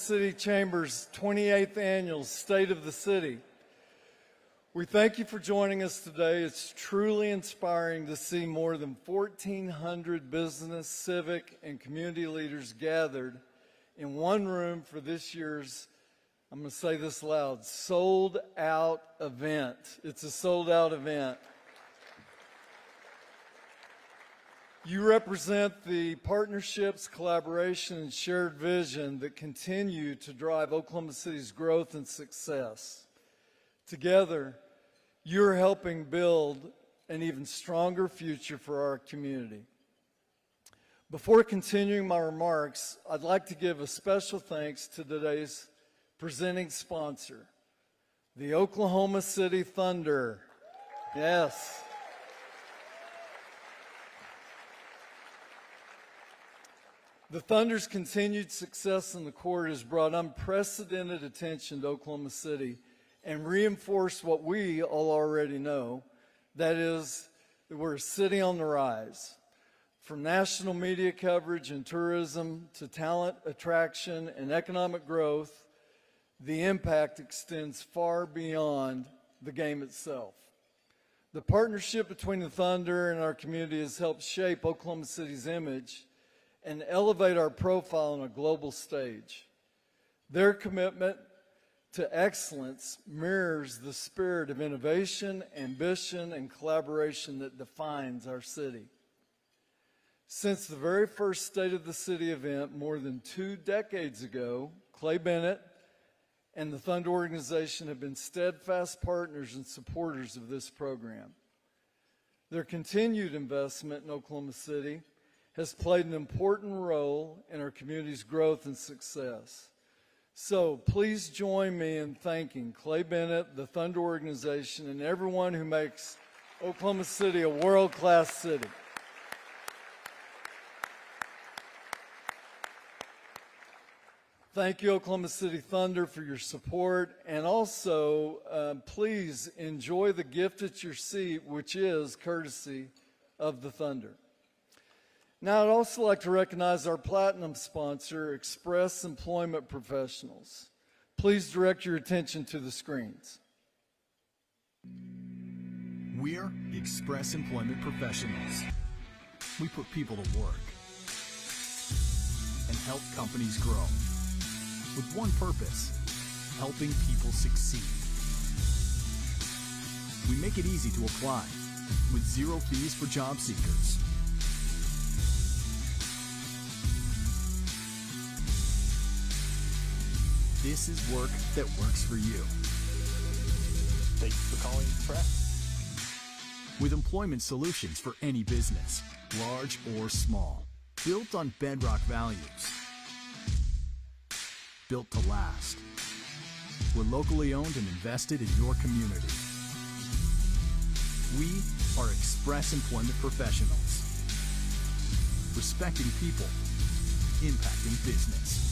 City Chamber's 28th Annual State of the City. We thank you for joining us today. It's truly inspiring to see more than 1,400 business, civic, and community leaders gathered in one room for this year's, I'm going to say this loud, sold out event. It's a sold out event. You represent the partnerships, collaboration, and shared vision that continue to drive Oklahoma City's growth and success. Together, you're helping build an even stronger future for our community. Before continuing my remarks, I'd like to give a special thanks to today's presenting sponsor, the Oklahoma City Thunder. Yes. The Thunder's continued success in the court has brought unprecedented attention to Oklahoma City and reinforced what we all already know, that is, that we're a city on the rise. From national media coverage and tourism to talent attraction and economic growth, the impact extends far beyond the game itself. The partnership between the Thunder and our community has helped shape Oklahoma City's image and elevate our profile on a global stage. Their commitment to excellence mirrors the spirit of innovation, ambition, and collaboration that defines our city. Since the very first State of the City event more than 2 decades ago, Clay Bennett and the Thunder organization have been steadfast partners and supporters of this program. Their continued investment in Oklahoma City has played an important role in our community's growth and success. So please join me in thanking Clay Bennett, the Thunder organization, and everyone who makes Oklahoma City a world-class city. Thank you, Oklahoma City Thunder, for your support, and also please enjoy the gift at your seat, which is courtesy of the Thunder. Now, I'd also like to recognize our platinum sponsor, Express Employment Professionals. Please direct your attention to the screens. We're Express Employment Professionals. We put people to work and help companies grow with one purpose: helping people succeed. We make it easy to apply with 0 fees for job seekers. This is work that works for you. Thank you for calling Express. With employment solutions for any business, large or small, built on bedrock values. Built to last. We're locally owned and invested in your community. We are Express Employment Professionals. Respecting people, impacting business.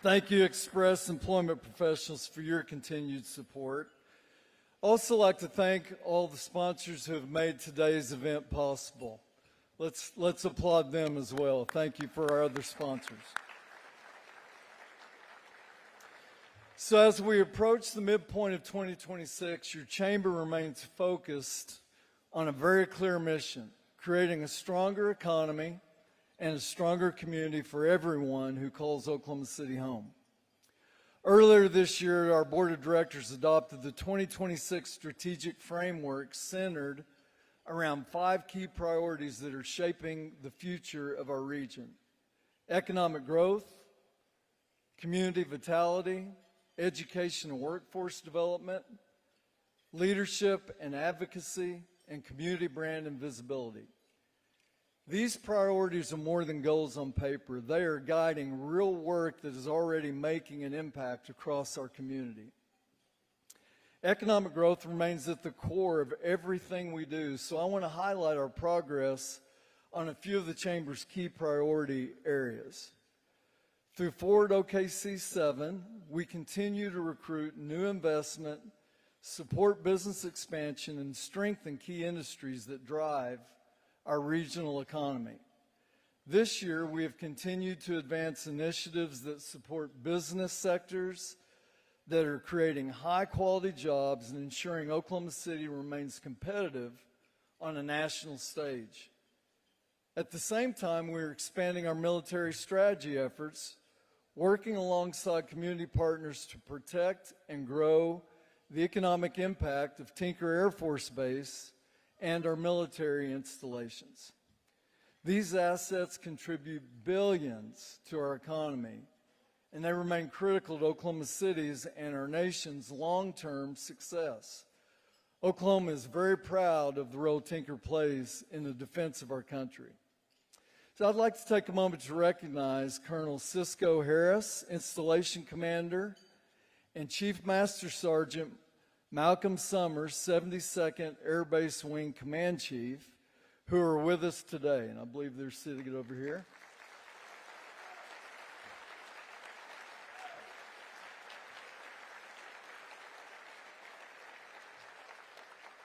Thank you, Express Employment Professionals, for your continued support. Also like to thank all the sponsors who have made today's event possible. Let's applaud them as well. Thank you for our other sponsors. So as we approach the midpoint of 2026, your chamber remains focused on a very clear mission: creating a stronger economy and a stronger community for everyone who calls Oklahoma City home. Earlier this year, our board of directors adopted the 2026 strategic framework centered around 5 key priorities that are shaping the future of our region: economic growth, community vitality, education and workforce development, leadership and advocacy, and community brand and visibility. These priorities are more than goals on paper. They are guiding real work that is already making an impact across our community. Economic growth remains at the core of everything we do, so I want to highlight our progress on a few of the Chamber's key priority areas. Through Forward OKC 7, we continue to recruit new investment, support business expansion, and strengthen key industries that drive our regional economy. This year, we have continued to advance initiatives that support business sectors that are creating high-quality jobs and ensuring Oklahoma City remains competitive on a national stage. At the same time, we're expanding our military strategy efforts, working alongside community partners to protect and grow the economic impact of Tinker Air Force Base and our military installations. These assets contribute billions to our economy, and they remain critical to Oklahoma City's and our nation's long-term success. Oklahoma is very proud of the role Tinker plays in the defense of our country. So I'd like to take a moment to recognize Colonel Cisco Harris, Installation Commander, and Chief Master Sergeant Malcolm Summers, 72nd Air Base Wing Command Chief, who are with us today. And I believe they're sitting over here.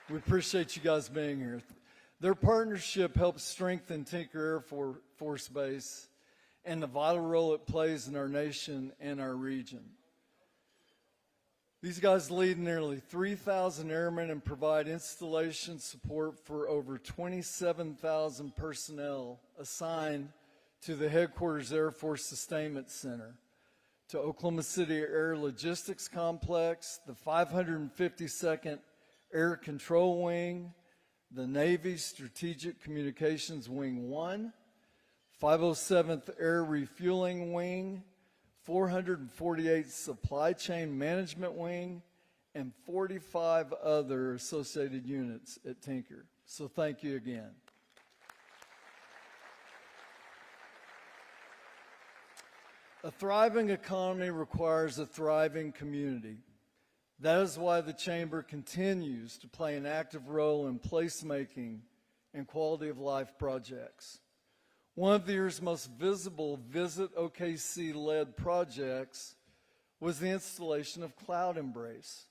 We appreciate you guys being here. Their partnership helps strengthen Tinker Air Force Base and the vital role it plays in our nation and our region. These guys lead nearly 3,000 airmen and provide installation support for over 27,000 personnel assigned to the Headquarters Air Force Sustainment Center, to Oklahoma City Air Logistics Complex, the 552nd Air Control Wing, the Navy Strategic Communications Wing 1, 507th Air Refueling Wing, 448th Supply Chain Management Wing, and 45 other associated units at Tinker. So thank you again. A thriving economy requires a thriving community. That is why the Chamber continues to play an active role in placemaking and quality of life projects. One of the year's most visible Visit OKC-led projects was the installation of Cloud Embrace,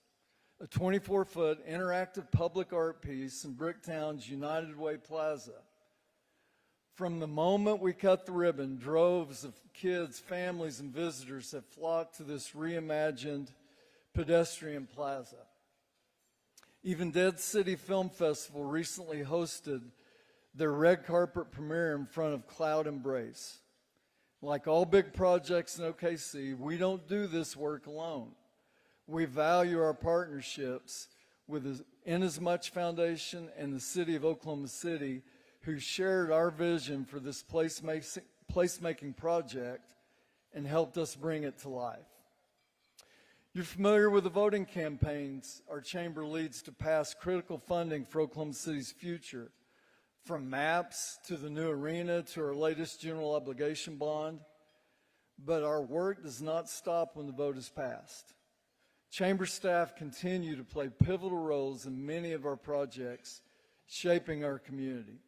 a 24-foot interactive public art piece in Bricktown's United Way Plaza. From the moment we cut the ribbon, droves of kids, families, and visitors have flocked to this reimagined pedestrian plaza. Even Dead City Film Festival recently hosted their red carpet premiere in front of Cloud Embrace. Like all big projects in OKC, we don't do this work alone. We value our partnerships with the Inasmuch Foundation and the City of Oklahoma City, who shared our vision for this placemaking project and helped us bring it to life. You're familiar with the voting campaigns our chamber leads to pass critical funding for Oklahoma City's future, from maps to the new arena to our latest general obligation bond. But our work does not stop when the vote is passed. Chamber staff continue to play pivotal roles in many of our projects shaping our community.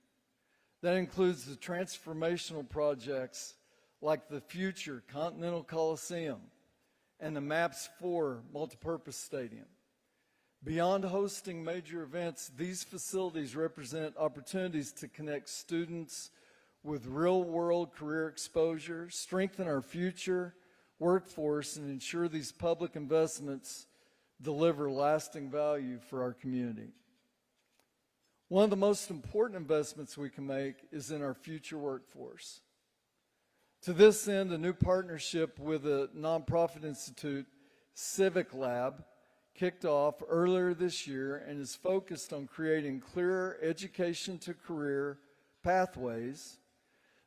That includes the transformational projects like the future Continental Coliseum and the MAPS 4 multipurpose stadium. Beyond hosting major events, these facilities represent opportunities to connect students with real-world career exposure, strengthen our future workforce, and ensure these public investments deliver lasting value for our community. One of the most important investments we can make is in our future workforce. To this end, a new partnership with a nonprofit institute, Civic Lab, kicked off earlier this year and is focused on creating clearer education to career pathways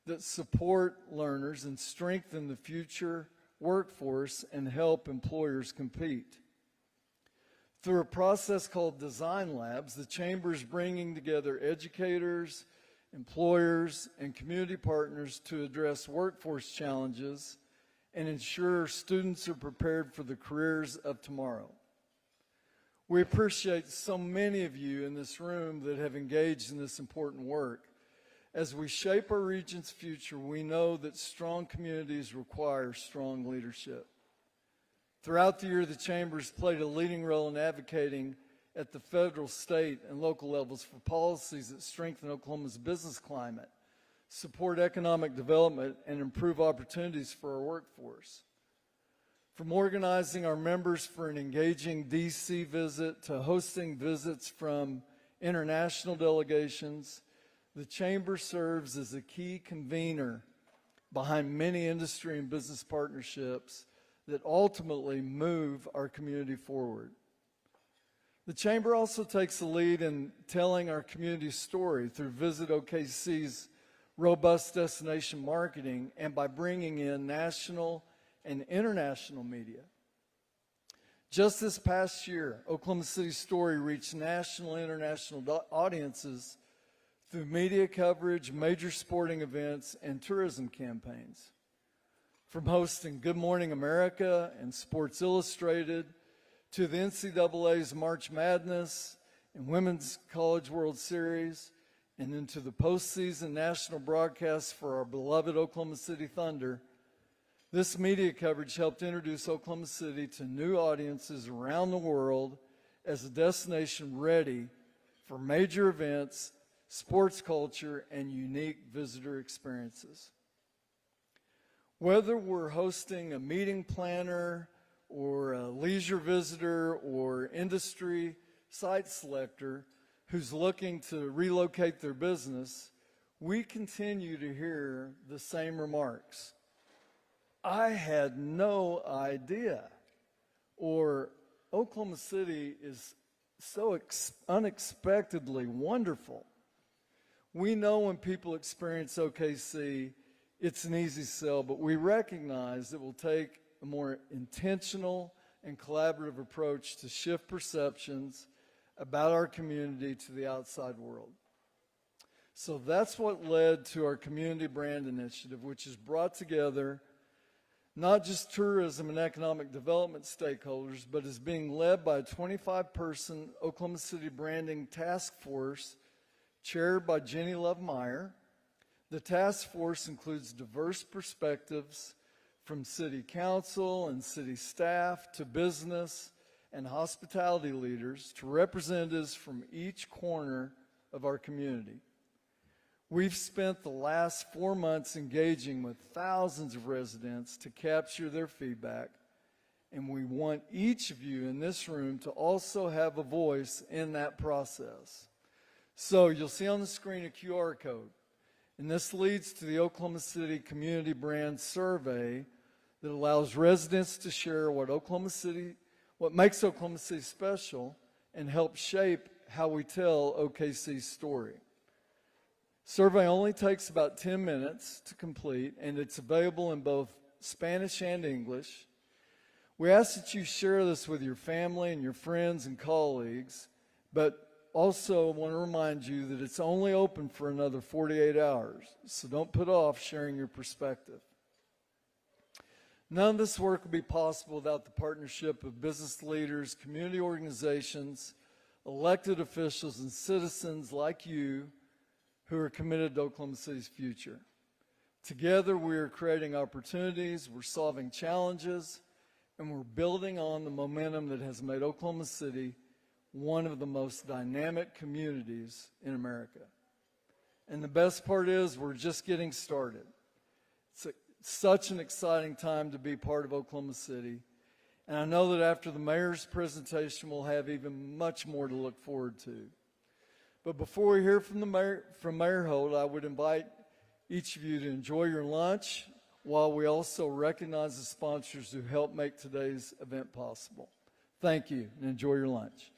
that support learners and strengthen the future workforce and help employers compete. Through a process called Design Labs, the Chamber is bringing together educators, employers, and community partners to address workforce challenges and ensure students are prepared for the careers of tomorrow. We appreciate so many of you in this room that have engaged in this important work. As we shape our region's future, we know that strong communities require strong leadership. Throughout the year, the Chamber has played a leading role in advocating at the federal, state, and local levels for policies that strengthen Oklahoma's business climate, support economic development, and improve opportunities for our workforce. From organizing our members for an engaging DC visit to hosting visits from international delegations, the Chamber serves as a key convener behind many industry and business partnerships that ultimately move our community forward. The Chamber also takes the lead in telling our community story through Visit OKC's robust destination marketing and by bringing in national and international media. Just this past year, Oklahoma City's story reached national and international audiences through media coverage, major sporting events, and tourism campaigns. From hosting Good Morning America and Sports Illustrated to the NCAA's March Madness and Women's College World Series, and into the postseason national broadcasts for our beloved Oklahoma City Thunder, this media coverage helped introduce Oklahoma City to new audiences around the world as a destination ready for major events, sports culture, and unique visitor experiences. Whether we're hosting a meeting planner or a leisure visitor or industry site selector who's looking to relocate their business, we continue to hear the same remarks. I had no idea. Or Oklahoma City is so unexpectedly wonderful. We know when people experience OKC, it's an easy sell, but we recognize it will take a more intentional and collaborative approach to shift perceptions about our community to the outside world. So that's what led to our Community Brand Initiative, which has brought together not just tourism and economic development stakeholders, but is being led by a 25-person Oklahoma City branding task force chaired by Jenny Love Meyer. The task force includes diverse perspectives from city council and city staff to business and hospitality leaders to representatives from each corner of our community. We've spent the last 4 months engaging with thousands of residents to capture their feedback, and we want each of you in this room to also have a voice in that process. So you'll see on the screen a QR code, and this leads to the Oklahoma City Community Brand Survey that allows residents to share what makes Oklahoma City special and help shape how we tell OKC's story. Survey only takes about 10 minutes to complete, and it's available in both Spanish and English. We ask that you share this with your family and your friends and colleagues, but also want to remind you that it's only open for another 48 hours, so don't put off sharing your perspective. None of this work would be possible without the partnership of business leaders, community organizations, elected officials, and citizens like you who are committed to Oklahoma City's future. Together, we are creating opportunities, we're solving challenges, and we're building on the momentum that has made Oklahoma City one of the most dynamic communities in America. And the best part is we're just getting started. It's such an exciting time to be part of Oklahoma City. And I know that after the mayor's presentation, we'll have even much more to look forward to. But before we hear from Mayor Holt, I would invite each of you to enjoy your lunch while we also recognize the sponsors who helped make today's event possible. Thank you, and enjoy your lunch.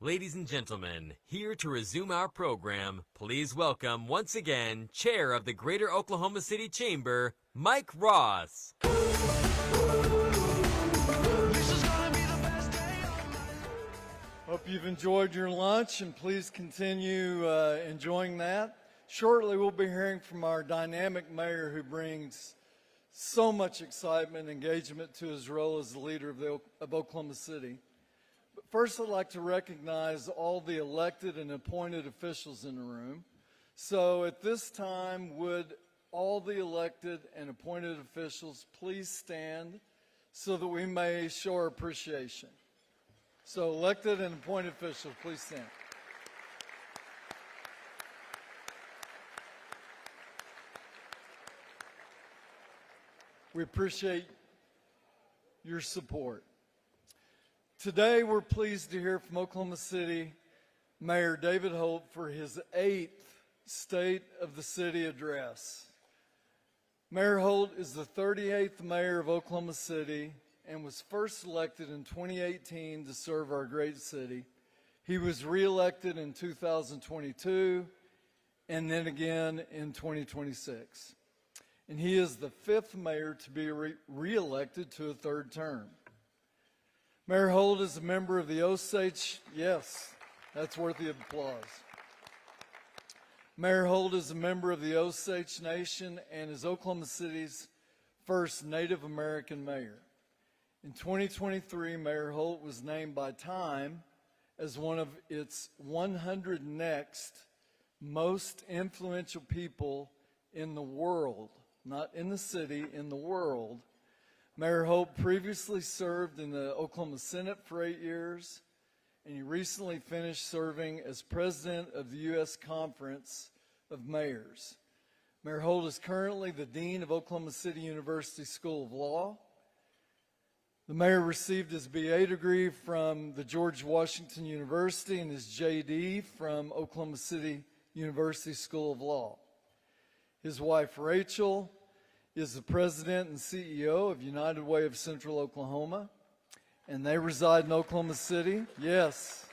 Ladies and gentlemen, here to resume our program, please welcome once again Chair of the Greater Oklahoma City Chamber, Mike Ross. Hope you've enjoyed your lunch, and please continue enjoying that. Shortly, we'll be hearing from our dynamic mayor who brings so much excitement and engagement to his role as the leader of Oklahoma City. But first, I'd like to recognize all the elected and appointed officials in the room. So at this time, would all the elected and appointed officials please stand so that we may show our appreciation. So elected and appointed officials, please stand. We appreciate your support. Today, we're pleased to hear from Oklahoma City Mayor David Holt for his 8th State of the City address. Mayor Holt is the 38th mayor of Oklahoma City and was first elected in 2018 to serve our great city. He was reelected in 2022 and then again in 2026. And he is the 5th mayor to be reelected to a 3rd term. Mayor Holt is a member of the Osage, yes, that's worthy of applause. Mayor Holt is a member of the Osage Nation and is Oklahoma City's first Native American mayor. In 2023, Mayor Holt was named by Time as one of its 100 next most influential people in the world, not in the city, in the world. Mayor Holt previously served in the Oklahoma Senate for 8 years, and he recently finished serving as president of the U.S. Conference of Mayors. Mayor Holt is currently the dean of Oklahoma City University School of Law. The mayor received his BA degree from the George Washington University and his JD from Oklahoma City University School of Law. His wife, Rachel, is the president and CEO of United Way of Central Oklahoma, and they reside in Oklahoma City. Yes.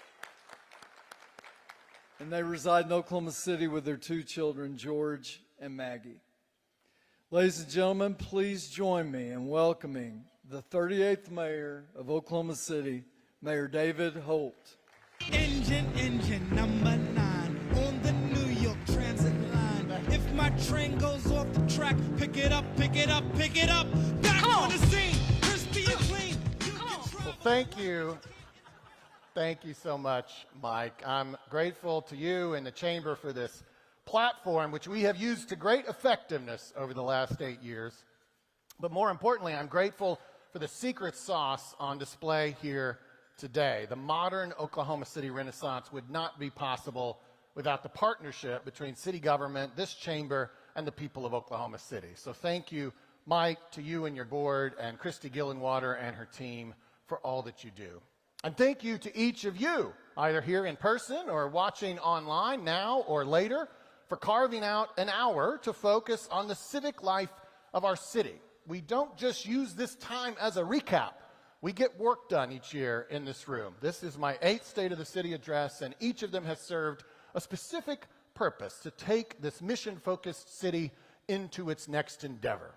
And they reside in Oklahoma City with their 2 children, George and Maggie. Ladies and gentlemen, please join me in welcoming the 38th mayor of Oklahoma City, Mayor David Holt. Engine number 9 on the New York Transit line. If my train goes off the track, pick it up, pick it up, pick it up. Back on the scene, crispy and clean. Well, thank you. Thank you so much, Mike. I'm grateful to you and the Chamber for this platform, which we have used to great effectiveness over the last 8 years. But more importantly, I'm grateful for the secret sauce on display here today. The modern Oklahoma City Renaissance would not be possible without the partnership between city government, this chamber, and the people of Oklahoma City. So thank you, Mike, to you and your board, and Christy Gillenwater and her team for all that you do. And thank you to each of you, either here in person or watching online now or later, for carving out an hour to focus on the civic life of our city. We don't just use this time as a recap. We get work done each year in this room. This is my 8th State of the City address, and each of them has served a specific purpose to take this mission-focused city into its next endeavor.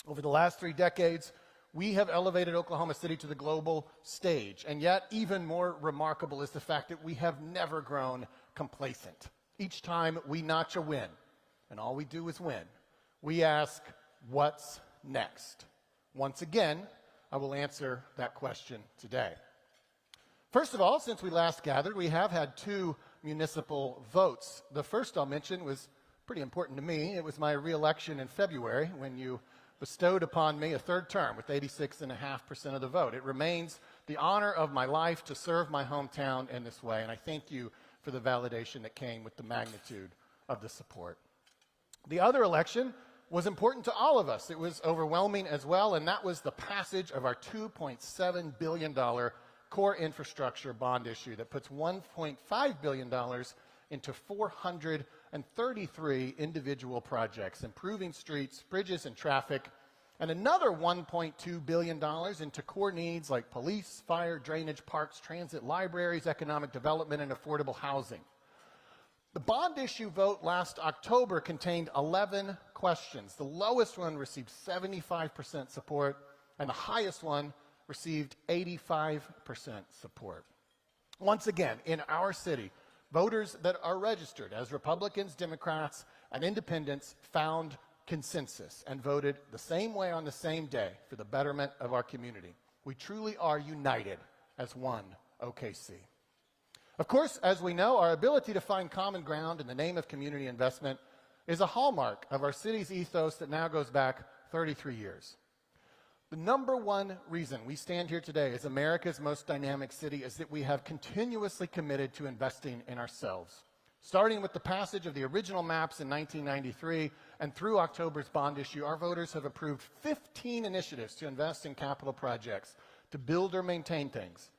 Over the last 3 decades, we have elevated Oklahoma City to the global stage, and yet even more remarkable is the fact that we have never grown complacent. Each time we notch a win, and all we do is win, we ask, what's next? Once again, I will answer that question today. First of all, since we last gathered, we have had 2 municipal votes. The first I'll mention was pretty important to me. It was my reelection in February when you bestowed upon me a 3rd term with 86.5% of the vote. It remains the honor of my life to serve my hometown in this way, and I thank you for the validation that came with the magnitude of the support. The other election was important to all of us. It was overwhelming as well, and that was the passage of our $2.7 billion core infrastructure bond issue that puts $1.5 billion into 433 individual projects, improving streets, bridges, and traffic and another $1.2 billion into core needs like police, fire, drainage, parks, transit, libraries, economic development, and affordable housing. The bond issue vote last October contained 11 questions. The lowest one received 75% support, and the highest one received 85% support. Once again, in our city, voters that are registered as Republicans, Democrats, and Independents found consensus and voted the same way on the same day for the betterment of our community. We truly are united as one OKC. Of course, as we know, our ability to find common ground in the name of community investment is a hallmark of our city's ethos that now goes back 33 years. The number one reason we stand here today as America's most dynamic city is that we have continuously committed to investing in ourselves. Starting with the passage of the original maps in 1993 and through October's bond issue, our voters have approved 15 initiatives to invest in capital projects, to build or maintain things.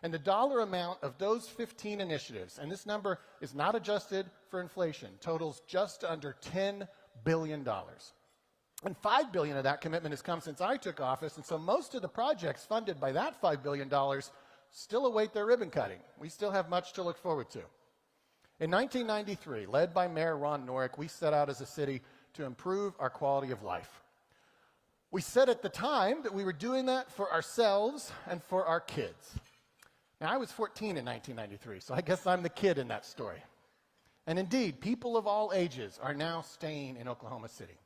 And the dollar amount of those 15 initiatives, and this number is not adjusted for inflation, totals just under $10 billion. And $5 billion of that commitment has come since I took office, and so most of the projects funded by that $5 billion still await their ribbon cutting. We still have much to look forward to. In 1993, led by Mayor Ron Norick, we set out as a city to improve our quality of life. We said at the time that we were doing that for ourselves and for our kids. Now, I was 14 in 1993, so I guess I'm the kid in that story. And indeed, people of all ages are now staying in Oklahoma City.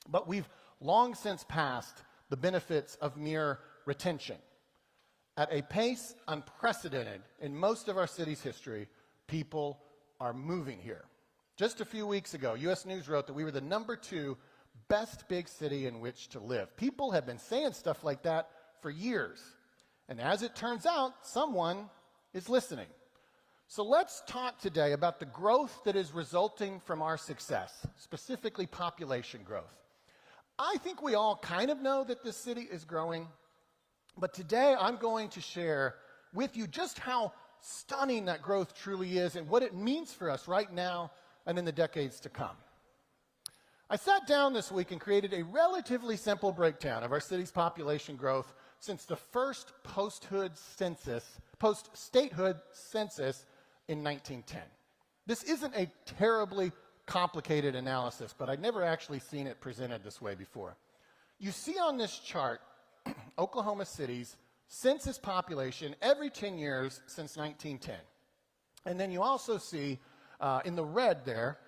But we've long since passed the benefits of mere retention. At a pace unprecedented in most of our city's history, people are moving here. Just a few weeks ago, U.S. News wrote that we were the #2 best big city in which to live. People have been saying stuff like that for years. And as it turns out, someone is listening. So let's talk today about the growth that is resulting from our success, specifically population growth. I think we all kind of know that this city is growing, but today I'm going to share with you just how stunning that growth truly is and what it means for us right now and in the decades to come. I sat down this week and created a relatively simple breakdown of our city's population growth since the first post-statehood census in 1910. This isn't a terribly complicated analysis, but I'd never actually seen it presented this way before. You see on this chart Oklahoma City's census population every 10 years since 1910. And then you also see in the red there,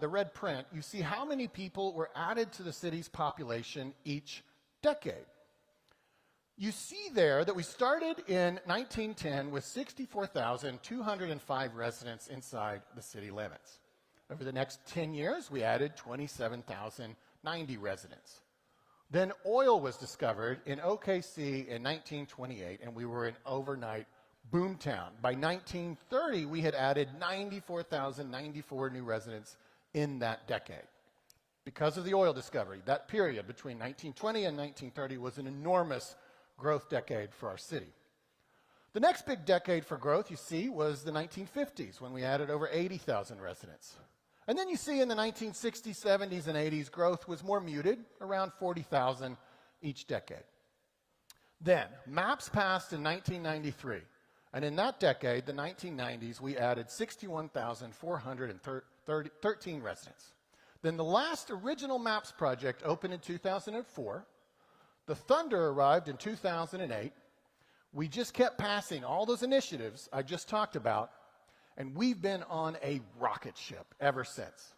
the red print, you see how many people were added to the city's population each decade. You see there that we started in 1910 with 64,205 residents inside the city limits. Over the next 10 years, we added 27,090 residents. Then oil was discovered in OKC in 1928, and we were an overnight boomtown. By 1930, we had added 94,094 new residents in that decade. Because of the oil discovery, that period between 1920 and 1930 was an enormous growth decade for our city. The next big decade for growth, you see, was the 1950s, when we added over 80,000 residents. And then you see in the 1960s, 70s, and 80s, growth was more muted, around 40,000 each decade. Then, maps passed in 1993, and in that decade, the 1990s, we added 61,413 residents. Then the last original maps project opened in 2004. The Thunder arrived in 2008. We just kept passing all those initiatives I just talked about, and we've been on a rocket ship ever since.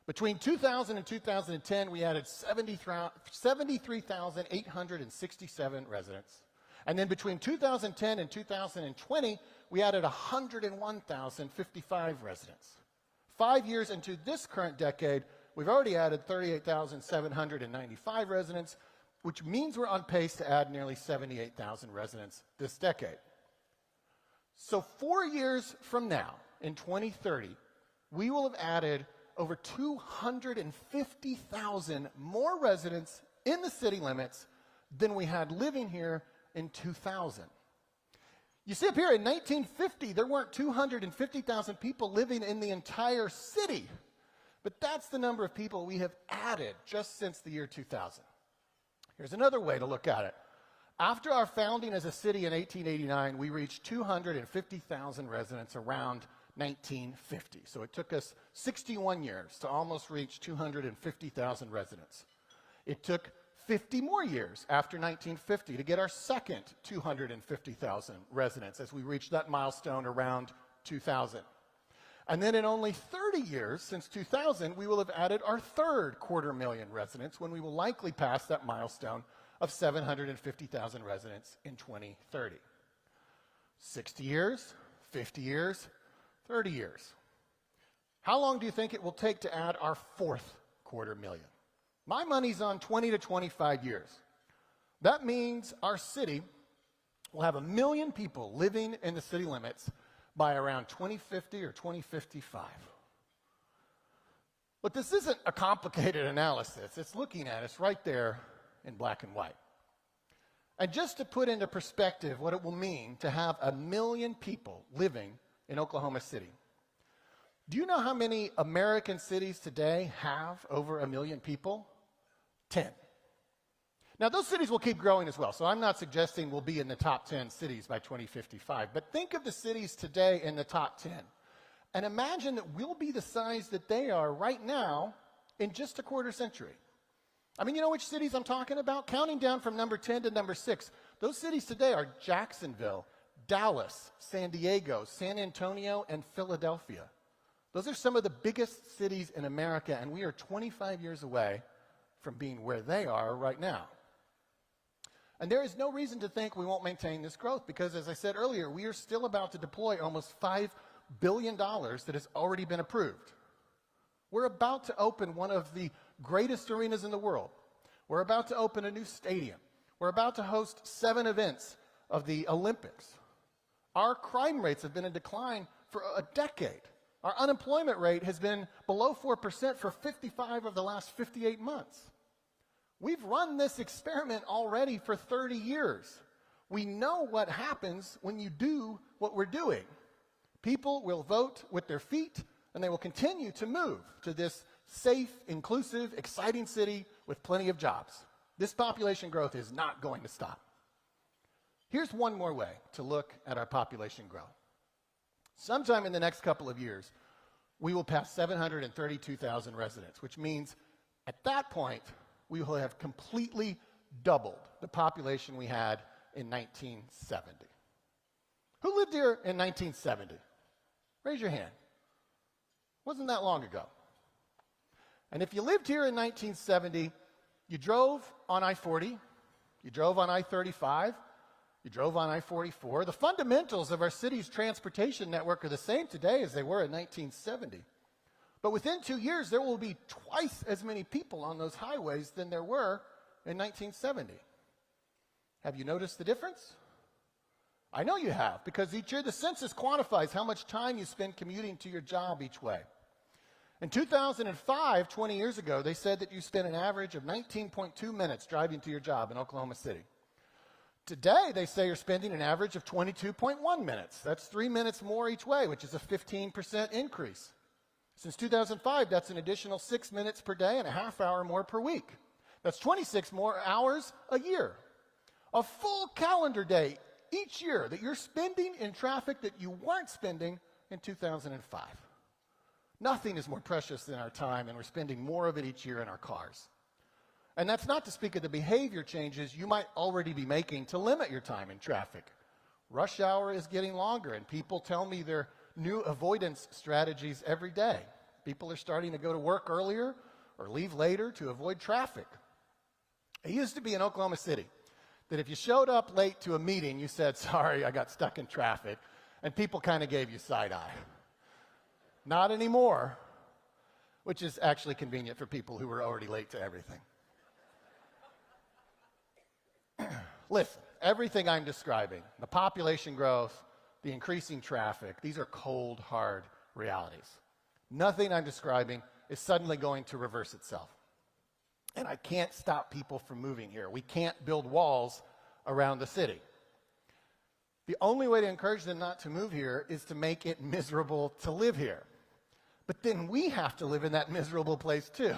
Between 2000 and 2010, we added 73,867 residents. And then between 2010 and 2020, we added 101,055 residents. 5 years into this current decade, we've already added 38,795 residents, which means we're on pace to add nearly 78,000 residents this decade. So 4 years from now, in 2030, we will have added over 250,000 more residents in the city limits than we had living here in 2000. You see up here, in 1950, there weren't 250,000 people living in the entire city, but that's the number of people we have added just since the year 2000. Here's another way to look at it. After our founding as a city in 1889, we reached 250,000 residents around 1950. So it took us 61 years to almost reach 250,000 residents. It took 50 more years after 1950 to get our second 250,000 residents as we reached that milestone around 2000. And then in only 30 years since 2000, we will have added our third 250,000 residents when we will likely pass that milestone of 750,000 residents in 2030. 60 years, 50 years, 30 years. How long do you think it will take to add our fourth 250,000? My money's on 20 to 25 years. That means our city will have 1 million people living in the city limits by around 2050 or 2055. But this isn't a complicated analysis. It's looking at us right there in black and white. And just to put into perspective what it will mean to have 1 million people living in Oklahoma City. Do you know how many American cities today have over 1 million people? 10. Now, those cities will keep growing as well, so I'm not suggesting we'll be in the top 10 cities by 2055, but think of the cities today in the top 10, and imagine that we'll be the size that they are right now in just a quarter century. I mean, you know which cities I'm talking about? Counting down from number 10 to number 6, those cities today are Jacksonville, Dallas, San Diego, San Antonio, and Philadelphia. Those are some of the biggest cities in America, and we are 25 years away from being where they are right now. And there is no reason to think we won't maintain this growth because, as I said earlier, we are still about to deploy almost $5 billion that has already been approved. We're about to open one of the greatest arenas in the world. We're about to open a new stadium. We're about to host 7 events of the Olympics. Our crime rates have been in decline for a decade. Our unemployment rate has been below 4% for 55 of the last 58 months. We've run this experiment already for 30 years. We know what happens when you do what we're doing. People will vote with their feet, and they will continue to move to this safe, inclusive, exciting city with plenty of jobs. This population growth is not going to stop. Here's one more way to look at our population growth. Sometime in the next couple of years, we will pass 732,000 residents, which means at that point, we will have completely doubled the population we had in 1970. Who lived here in 1970? Raise your hand. Wasn't that long ago. And if you lived here in 1970, you drove on I-40, you drove on I-35, you drove on I-44. The fundamentals of our city's transportation network are the same today as they were in 1970. But within 2 years, there will be twice as many people on those highways than there were in 1970. Have you noticed the difference? I know you have, because each year the census quantifies how much time you spend commuting to your job each way. In 2005, 20 years ago, they said that you spent an average of 19.2 minutes driving to your job in Oklahoma City. Today, they say you're spending an average of 22.1 minutes. That's 3 minutes more each way, which is a 15% increase. Since 2005, that's an additional 6 minutes per day and a half hour more per week. That's 26 more hours a year. A full calendar day each year that you're spending in traffic that you weren't spending in 2005. Nothing is more precious than our time, and we're spending more of it each year in our cars. And that's not to speak of the behavior changes you might already be making to limit your time in traffic. Rush hour is getting longer, and people tell me their new avoidance strategies every day. People are starting to go to work earlier or leave later to avoid traffic. It used to be in Oklahoma City that if you showed up late to a meeting, you said, "Sorry, I got stuck in traffic," and people kind of gave you side eye. Not anymore, which is actually convenient for people who were already late to everything. Listen, everything I'm describing, the population growth, the increasing traffic, these are cold, hard realities. Nothing I'm describing is suddenly going to reverse itself. And I can't stop people from moving here. We can't build walls around the city. The only way to encourage them not to move here is to make it miserable to live here. But then we have to live in that miserable place too.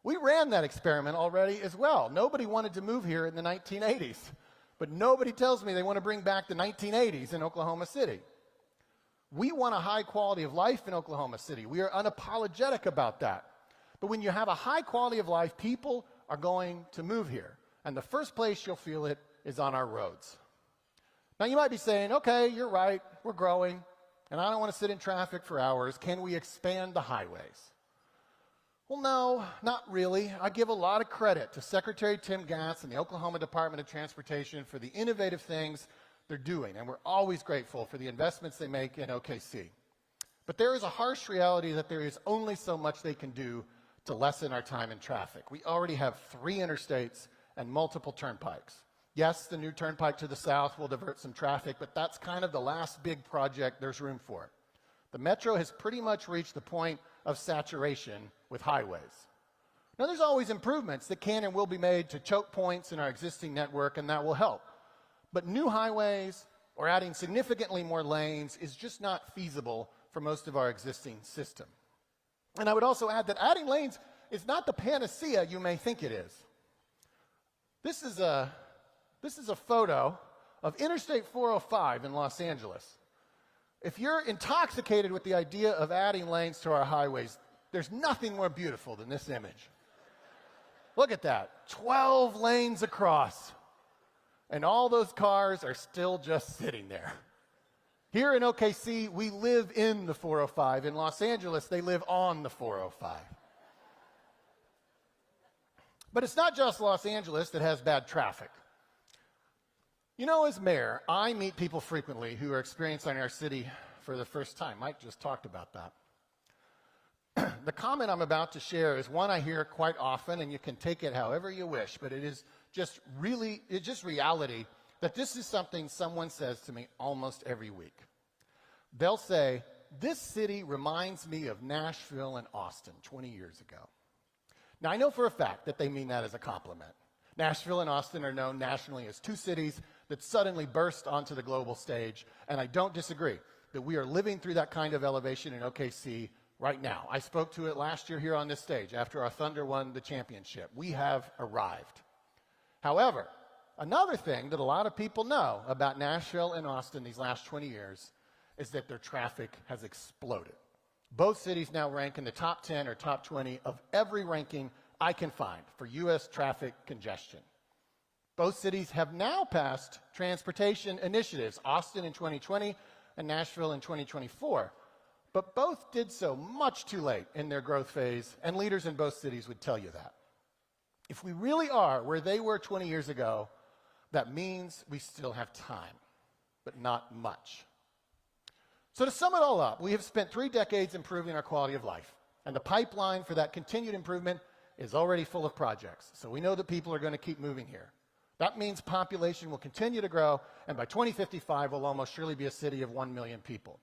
We ran that experiment already as well. Nobody wanted to move here in the 1980s, but nobody tells me they want to bring back the 1980s in Oklahoma City. We want a high quality of life in Oklahoma City. We are unapologetic about that. But when you have a high quality of life, people are going to move here. And the first place you'll feel it is on our roads. Now you might be saying, okay, you're right, we're growing, and I don't want to sit in traffic for hours. Can we expand the highways? Well, no, not really. I give a lot of credit to Secretary Tim Gatz and the Oklahoma Department of Transportation for the innovative things they're doing, and we're always grateful for the investments they make in OKC. But there is a harsh reality that there is only so much they can do to lessen our time in traffic. We already have 3 interstates and multiple turnpikes. Yes, the new turnpike to the south will divert some traffic, but that's kind of the last big project there's room for. The metro has pretty much reached the point of saturation with highways. Now, there's always improvements that can and will be made to choke points in our existing network, and that will help. But new highways or adding significantly more lanes is just not feasible for most of our existing system. And I would also add that adding lanes is not the panacea you may think it is. This is a photo of Interstate 405 in Los Angeles. If you're intoxicated with the idea of adding lanes to our highways, there's nothing more beautiful than this image. Look at that, 12 lanes across. And all those cars are still just sitting there. Here in OKC, we live in the 405. In Los Angeles, they live on the 405. But it's not just Los Angeles that has bad traffic. You know, as mayor, I meet people frequently who are experiencing our city for the first time. Mike just talked about that. The comment I'm about to share is one I hear quite often, and you can take it however you wish, but it's just reality that this is something someone says to me almost every week. They'll say, "This city reminds me of Nashville and Austin 20 years ago." Now, I know for a fact that they mean that as a compliment. Nashville and Austin are known nationally as 2 cities that suddenly burst onto the global stage, and I don't disagree that we are living through that kind of elevation in OKC right now. I spoke to it last year here on this stage after our Thunder won the championship. We have arrived. However, another thing that a lot of people know about Nashville and Austin these last 20 years is that their traffic has exploded. Both cities now rank in the top 10 or top 20 of every ranking I can find for U.S. traffic congestion. Both cities have now passed transportation initiatives, Austin in 2020 and Nashville in 2024. But both did so much too late in their growth phase, and leaders in both cities would tell you that. If we really are where they were 20 years ago, that means we still have time, but not much. So to sum it all up, we have spent 3 decades improving our quality of life, and the pipeline for that continued improvement is already full of projects. So we know that people are going to keep moving here. That means population will continue to grow, and by 2055, we'll almost surely be a city of 1 million people.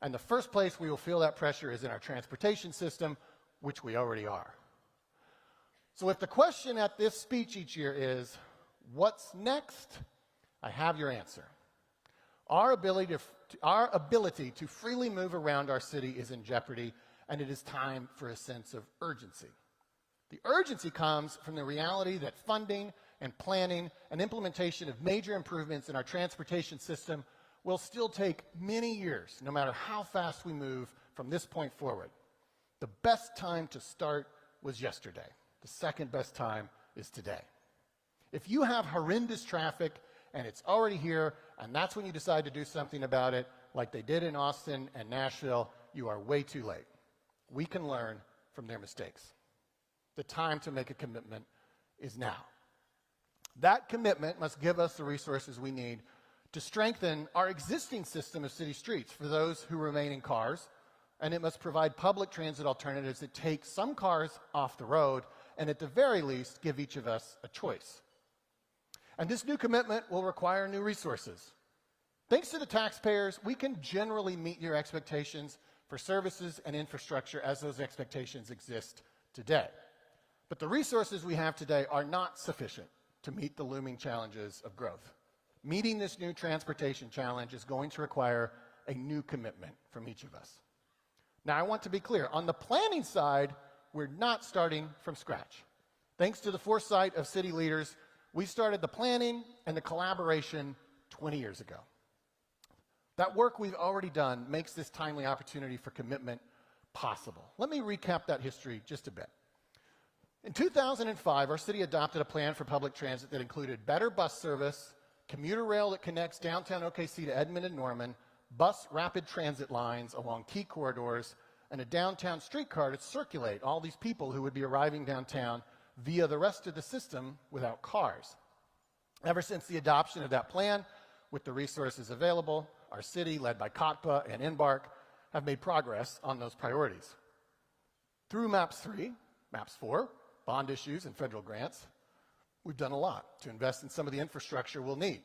And the first place we will feel that pressure is in our transportation system, which we already are. So if the question at this speech each year is, what's next? I have your answer. Our ability to freely move around our city is in jeopardy, and it is time for a sense of urgency. The urgency comes from the reality that funding and planning and implementation of major improvements in our transportation system will still take many years, no matter how fast we move from this point forward. The best time to start was yesterday. The second best time is today. If you have horrendous traffic and it's already here, and that's when you decide to do something about it, like they did in Austin and Nashville, you are way too late. We can learn from their mistakes. The time to make a commitment is now. That commitment must give us the resources we need to strengthen our existing system of city streets for those who remain in cars, and it must provide public transit alternatives that take some cars off the road and at the very least give each of us a choice. And this new commitment will require new resources. Thanks to the taxpayers, we can generally meet your expectations for services and infrastructure as those expectations exist today. But the resources we have today are not sufficient to meet the looming challenges of growth. Meeting this new transportation challenge is going to require a new commitment from each of us. Now, I want to be clear. On the planning side, we're not starting from scratch. Thanks to the foresight of city leaders, we started the planning and the collaboration 20 years ago. That work we've already done makes this timely opportunity for commitment possible. Let me recap that history just a bit. In 2005, our city adopted a plan for public transit that included better bus service, commuter rail that connects downtown OKC to Edmond and Norman, bus rapid transit lines along key corridors, and a downtown streetcar to circulate all these people who would be arriving downtown via the rest of the system without cars. Ever since the adoption of that plan, with the resources available, our city, led by COTPA and Embark, have made progress on those priorities. Through MAPS 3, MAPS 4, bond issues, and federal grants, we've done a lot to invest in some of the infrastructure we'll need.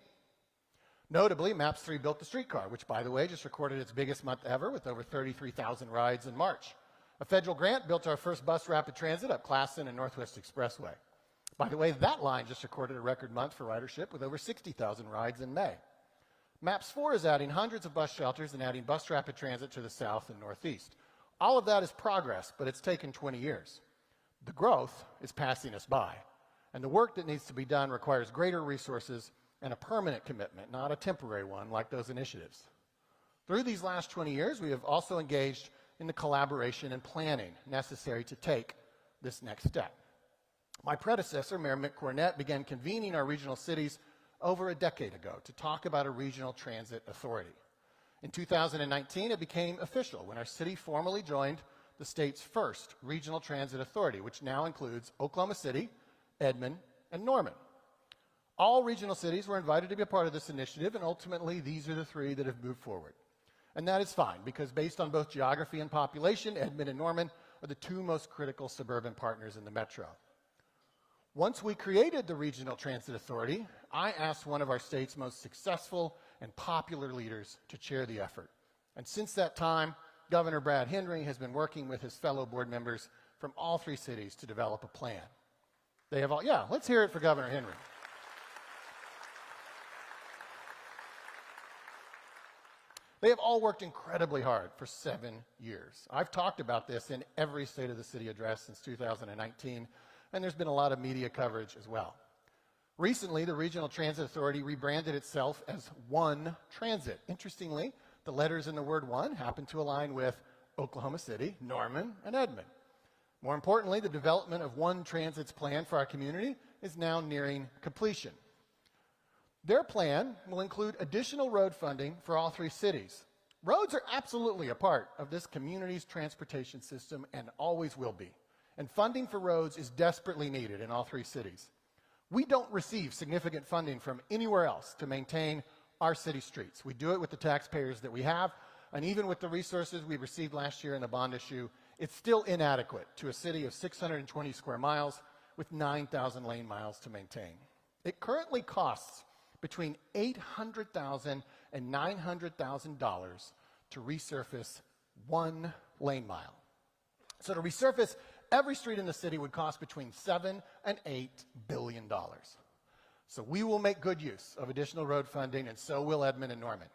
Notably, MAPS 3 built the streetcar, which, by the way, just recorded its biggest month ever with over 33,000 rides in March. A federal grant built our first bus rapid transit up Classen and Northwest Expressway. By the way, that line just recorded a record month for ridership with over 60,000 rides in May. MAPS 4 is adding hundreds of bus shelters and adding bus rapid transit to the south and northeast. All of that is progress, but it's taken 20 years. The growth is passing us by, and the work that needs to be done requires greater resources and a permanent commitment, not a temporary one like those initiatives. Through these last 20 years, we have also engaged in the collaboration and planning necessary to take this next step. My predecessor, Mayor Mick Cornett, began convening our regional cities over a decade ago to talk about a regional transit authority. In 2019, it became official when our city formally joined the state's first regional transit authority, which now includes Oklahoma City, Edmond, and Norman. All regional cities were invited to be a part of this initiative, and ultimately these are the three that have moved forward. And that is fine, because based on both geography and population, Edmond and Norman are the two most critical suburban partners in the metro. Once we created the Regional Transit Authority, I asked one of our state's most successful and popular leaders to chair the effort. And since that time, Governor Brad Henry has been working with his fellow board members from all three cities to develop a plan. They have all, let's hear it for Governor Henry. They have all worked incredibly hard for 7 years. I've talked about this in every State of the City address since 2019, and there's been a lot of media coverage as well. Recently, the Regional Transit Authority rebranded itself as One Transit. Interestingly, the letters in the word one happen to align with Oklahoma City, Norman, and Edmond. More importantly, the development of One Transit's plan for our community is now nearing completion. Their plan will include additional road funding for all three cities. Roads are absolutely a part of this community's transportation system and always will be. And funding for roads is desperately needed in all three cities. We don't receive significant funding from anywhere else to maintain our city streets. We do it with the taxpayers that we have, and even with the resources we received last year in the bond issue, it's still inadequate to a city of 620 square miles with 9,000 lane miles to maintain. It currently costs between $800,000 and $900,000 to resurface 1 lane mile. So to resurface every street in the city would cost between $7 and $8 billion. So we will make good use of additional road funding, and so will Edmond and Norman.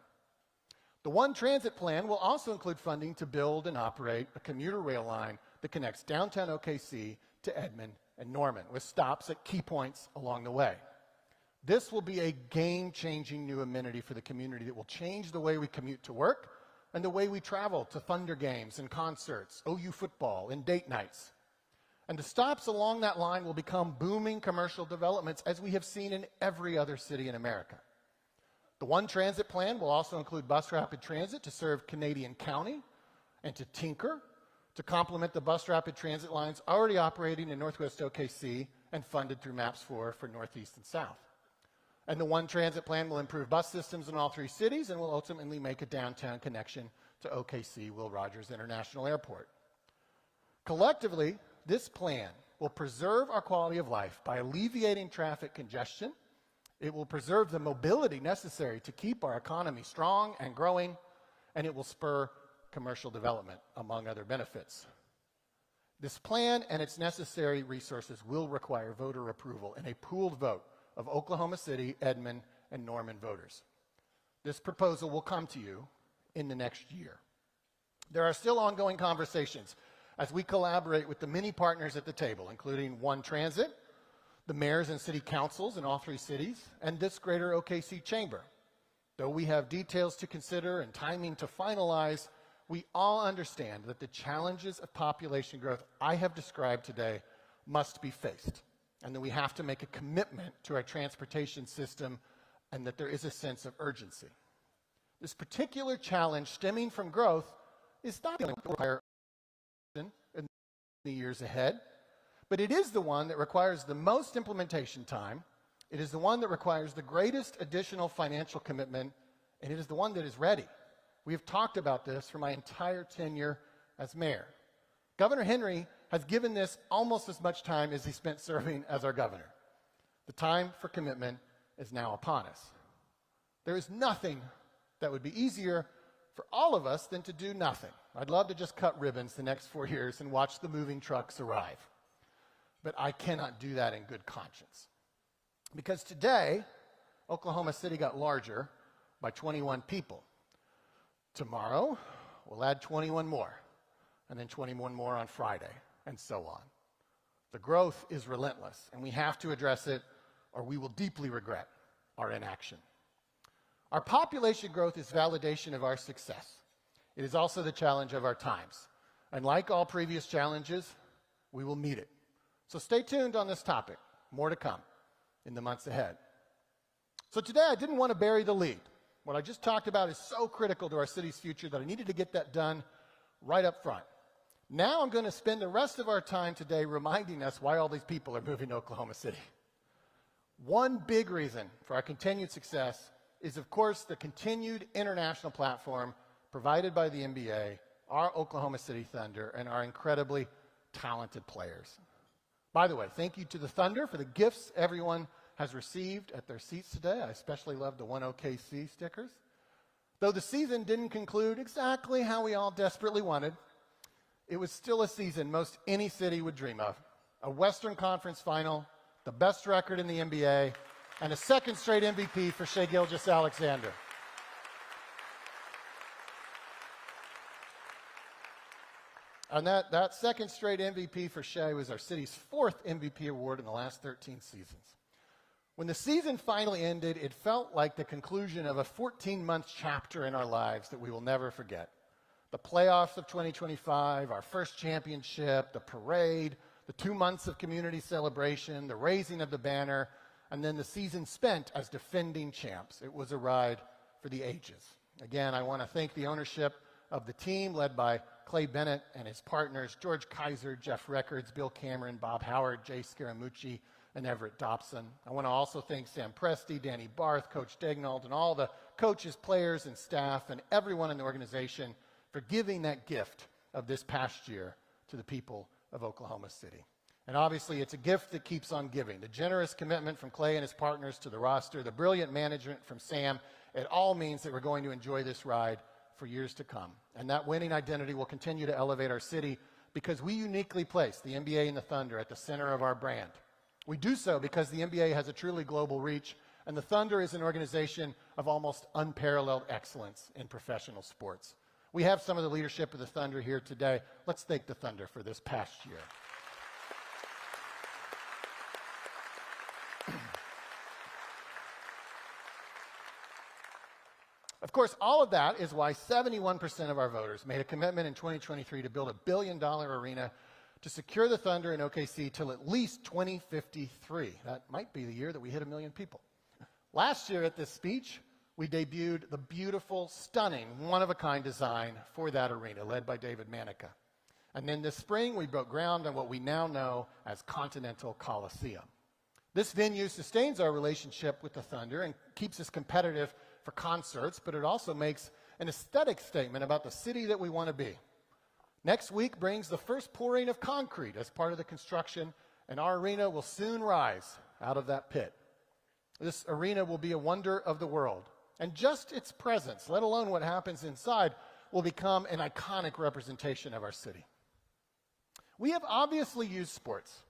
The One Transit plan will also include funding to build and operate a commuter rail line that connects downtown OKC to Edmond and Norman, with stops at key points along the way. This will be a game-changing new amenity for the community that will change the way we commute to work and the way we travel to Thunder games and concerts, OU football, and date nights. And the stops along that line will become booming commercial developments, as we have seen in every other city in America. The One Transit plan will also include bus rapid transit to serve Canadian County and to Tinker to complement the bus rapid transit lines already operating in Northwest OKC and funded through MAPS 4 for Northeast and South. And the One Transit plan will improve bus systems in all three cities and will ultimately make a downtown connection to OKC Will Rogers International Airport. Collectively, this plan will preserve our quality of life by alleviating traffic congestion. It will preserve the mobility necessary to keep our economy strong and growing, and it will spur commercial development, among other benefits. This plan and its necessary resources will require voter approval in a pooled vote of Oklahoma City, Edmond, and Norman voters. This proposal will come to you in the next year. There are still ongoing conversations as we collaborate with the many partners at the table, including One Transit, the mayors and city councils in all three cities, and this greater OKC chamber. Though we have details to consider and timing to finalize, we all understand that the challenges of population growth I have described today must be faced, and that we have to make a commitment to our transportation system, and that there is a sense of urgency. This particular challenge stemming from growth is not the only one that will require in the years ahead, but it is the one that requires the most implementation time. It is the one that requires the greatest additional financial commitment, and it is the one that is ready. We have talked about this for my entire tenure as mayor. Governor Henry has given this almost as much time as he spent serving as our governor. The time for commitment is now upon us. There is nothing that would be easier for all of us than to do nothing. I'd love to just cut ribbons the next 4 years and watch the moving trucks arrive. But I cannot do that in good conscience. Because today, Oklahoma City got larger by 21 people. Tomorrow, we'll add 21 more, and then 21 more on Friday, and so on. The growth is relentless, and we have to address it, or we will deeply regret our inaction. Our population growth is validation of our success. It is also the challenge of our times. And like all previous challenges, we will meet it. So stay tuned on this topic. More to come in the months ahead. So today I didn't want to bury the lead. What I just talked about is so critical to our city's future that I needed to get that done right up front. Now I'm going to spend the rest of our time today reminding us why all these people are moving to Oklahoma City. One big reason for our continued success is, of course, the continued international platform provided by the NBA, our Oklahoma City Thunder, and our incredibly talented players. By the way, thank you to the Thunder for the gifts everyone has received at their seats today. I especially love the One OKC stickers. Though the season didn't conclude exactly how we all desperately wanted, it was still a season most any city would dream of. A Western Conference final, the best record in the NBA, and a second straight MVP for Shai Gilgeous-Alexander. And that second straight MVP for Shai was our city's fourth MVP award in the last 13 seasons. When the season finally ended, it felt like the conclusion of a 14-month chapter in our lives that we will never forget. The playoffs of 2025, our first championship, the parade, the 2 months of community celebration, the raising of the banner, and then the season spent as defending champs. It was a ride for the ages. Again, I want to thank the ownership of the team led by Clay Bennett and his partners, George Kaiser, Jeff Records, Bill Cameron, Bob Howard, Jay Scaramucci, and Everett Dobson. I want to also thank Sam Presti, Danny Barth, Coach Degnauld, and all the coaches, players, and staff, and everyone in the organization for giving that gift of this past year to the people of Oklahoma City. And obviously, it's a gift that keeps on giving. The generous commitment from Clay and his partners to the roster, the brilliant management from Sam, it all means that we're going to enjoy this ride for years to come. And that winning identity will continue to elevate our city because we uniquely place the NBA and the Thunder at the center of our brand. We do so because the NBA has a truly global reach, and the Thunder is an organization of almost unparalleled excellence in professional sports. We have some of the leadership of the Thunder here today. Let's thank the Thunder for this past year. Of course, all of that is why 71% of our voters made a commitment in 2023 to build a billion-dollar arena to secure the Thunder in OKC till at least 2053. That might be the year that we hit 1 million people. Last year at this speech, we debuted the beautiful, stunning, one-of-a-kind design for that arena, led by David Manica. And then this spring, we broke ground on what we now know as Continental Coliseum. This venue sustains our relationship with the Thunder and keeps us competitive for concerts, but it also makes an aesthetic statement about the city that we want to be. Next week brings the first pouring of concrete as part of the construction, and our arena will soon rise out of that pit. This arena will be a wonder of the world, and just its presence, let alone what happens inside, will become an iconic representation of our city. We have obviously used sports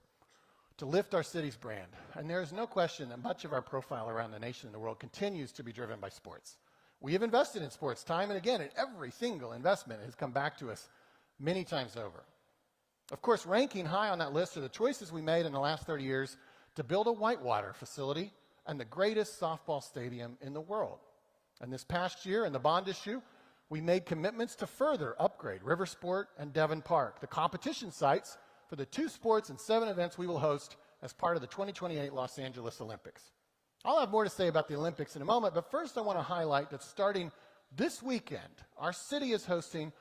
to lift our city's brand, and there is no question that much of our profile around the nation and the world continues to be driven by sports. We have invested in sports time and again, and every single investment has come back to us many times over. Of course, ranking high on that list are the choices we made in the last 30 years to build a whitewater facility and the greatest softball stadium in the world. And this past year, in the bond issue, we made commitments to further upgrade Riversport and Devon Park, the competition sites for the 2 sports and 7 events we will host as part of the 2028 Los Angeles Olympics. I'll have more to say about the Olympics in a moment, but first I want to highlight that starting this weekend, our city is hosting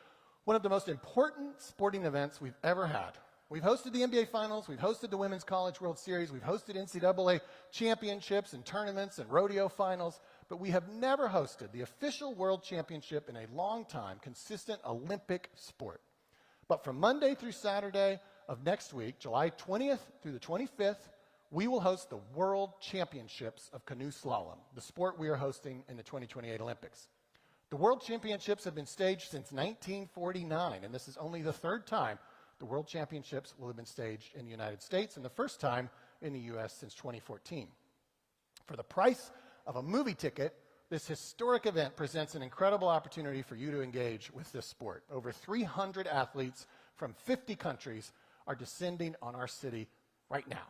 one of the most important sporting events we've ever had. We've hosted the NBA Finals, we've hosted the Women's College World Series, we've hosted NCAA championships and tournaments and rodeo finals, but we have never hosted the official World Championship in a long time, consistent Olympic sport. But from Monday through Saturday of next week, July 20th through the 25th, we will host the World Championships of Canoe Slalom, the sport we are hosting in the 2028 Olympics. The World Championships have been staged since 1949, and this is only the 3rd time the World Championships will have been staged in the United States, and the first time in the U.S. since 2014. For the price of a movie ticket, this historic event presents an incredible opportunity for you to engage with this sport. Over 300 athletes from 50 countries are descending on our city right now.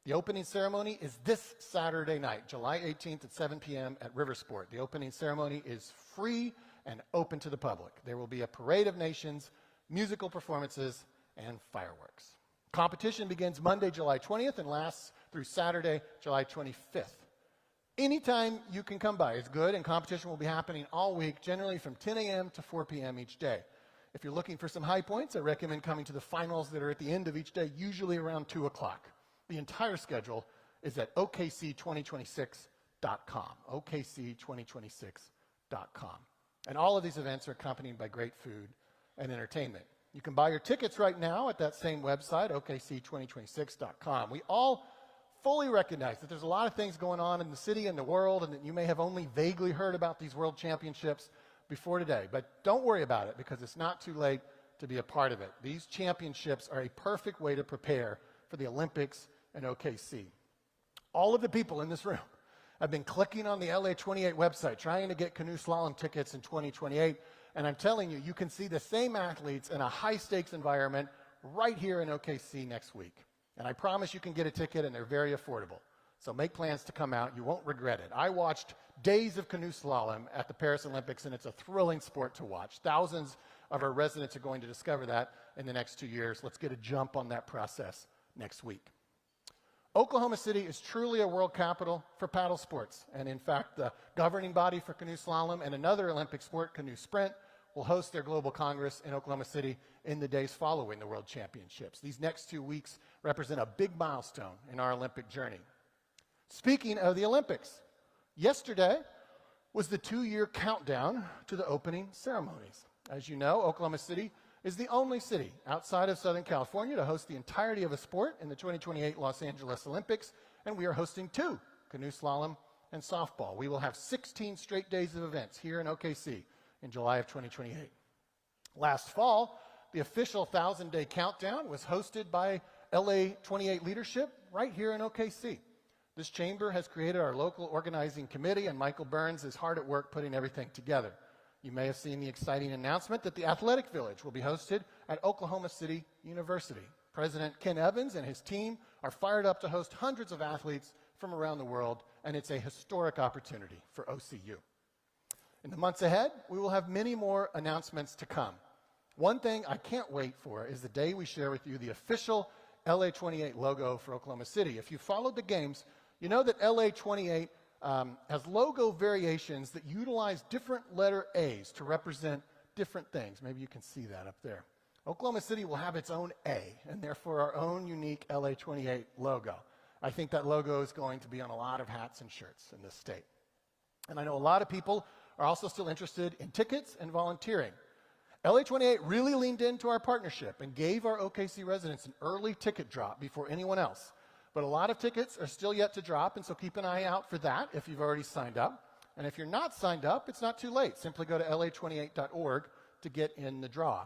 The opening ceremony is this Saturday night, July 18th at 7 p.m. at Riversport. The opening ceremony is free and open to the public. There will be a parade of nations, musical performances, and fireworks. Competition begins Monday, July 20th and lasts through Saturday, July 25th. Anytime you can come by is good, and competition will be happening all week, generally from 10 a.m. to 4 p.m. each day. If you're looking for some high points, I recommend coming to the finals that are at the end of each day, usually around 2 o'clock. The entire schedule is at okc2026.com, okc2026.com. And all of these events are accompanied by great food and entertainment. You can buy your tickets right now at that same website, okc2026.com. We all fully recognize that there's a lot of things going on in the city and the world, and that you may have only vaguely heard about these World Championships before today. But don't worry about it, because it's not too late to be a part of it. These championships are a perfect way to prepare for the Olympics in OKC. All of the people in this room have been clicking on the LA28 website, trying to get canoe slalom tickets in 2028. And I'm telling you, you can see the same athletes in a high-stakes environment right here in OKC next week. And I promise you can get a ticket, and they're very affordable. So make plans to come out. You won't regret it. I watched days of canoe slalom at the Paris Olympics, and it's a thrilling sport to watch. Thousands of our residents are going to discover that in the next 2 years. Let's get a jump on that process next week. Oklahoma City is truly a world capital for paddle sports. And in fact, the governing body for canoe slalom and another Olympic sport, canoe sprint, will host their global congress in Oklahoma City in the days following the World Championships. These next 2 weeks represent a big milestone in our Olympic journey. Speaking of the Olympics, yesterday was the 2-year countdown to the opening ceremonies. As you know, Oklahoma City is the only city outside of Southern California to host the entirety of a sport in the 2028 Los Angeles Olympics, and we are hosting 2, canoe slalom and softball. We will have 16 straight days of events here in OKC in July of 2028. Last fall, the official 1,000-day countdown was hosted by LA28 leadership right here in OKC. This chamber has created our local organizing committee, and Michael Burns is hard at work putting everything together. You may have seen the exciting announcement that the Athletic Village will be hosted at Oklahoma City University. President Ken Evans and his team are fired up to host hundreds of athletes from around the world, and it's a historic opportunity for OCU. In the months ahead, we will have many more announcements to come. One thing I can't wait for is the day we share with you the official LA28 logo for Oklahoma City. If you followed the games, you know that LA28 has logo variations that utilize different letter A's to represent different things. Maybe you can see that up there. Oklahoma City will have its own A, and therefore our own unique LA28 logo. I think that logo is going to be on a lot of hats and shirts in this state. And I know a lot of people are also still interested in tickets and volunteering. LA28 really leaned into our partnership and gave our OKC residents an early ticket drop before anyone else. But a lot of tickets are still yet to drop, and so keep an eye out for that if you've already signed up. And if you're not signed up, it's not too late. Simply go to la28.org to get in the draw.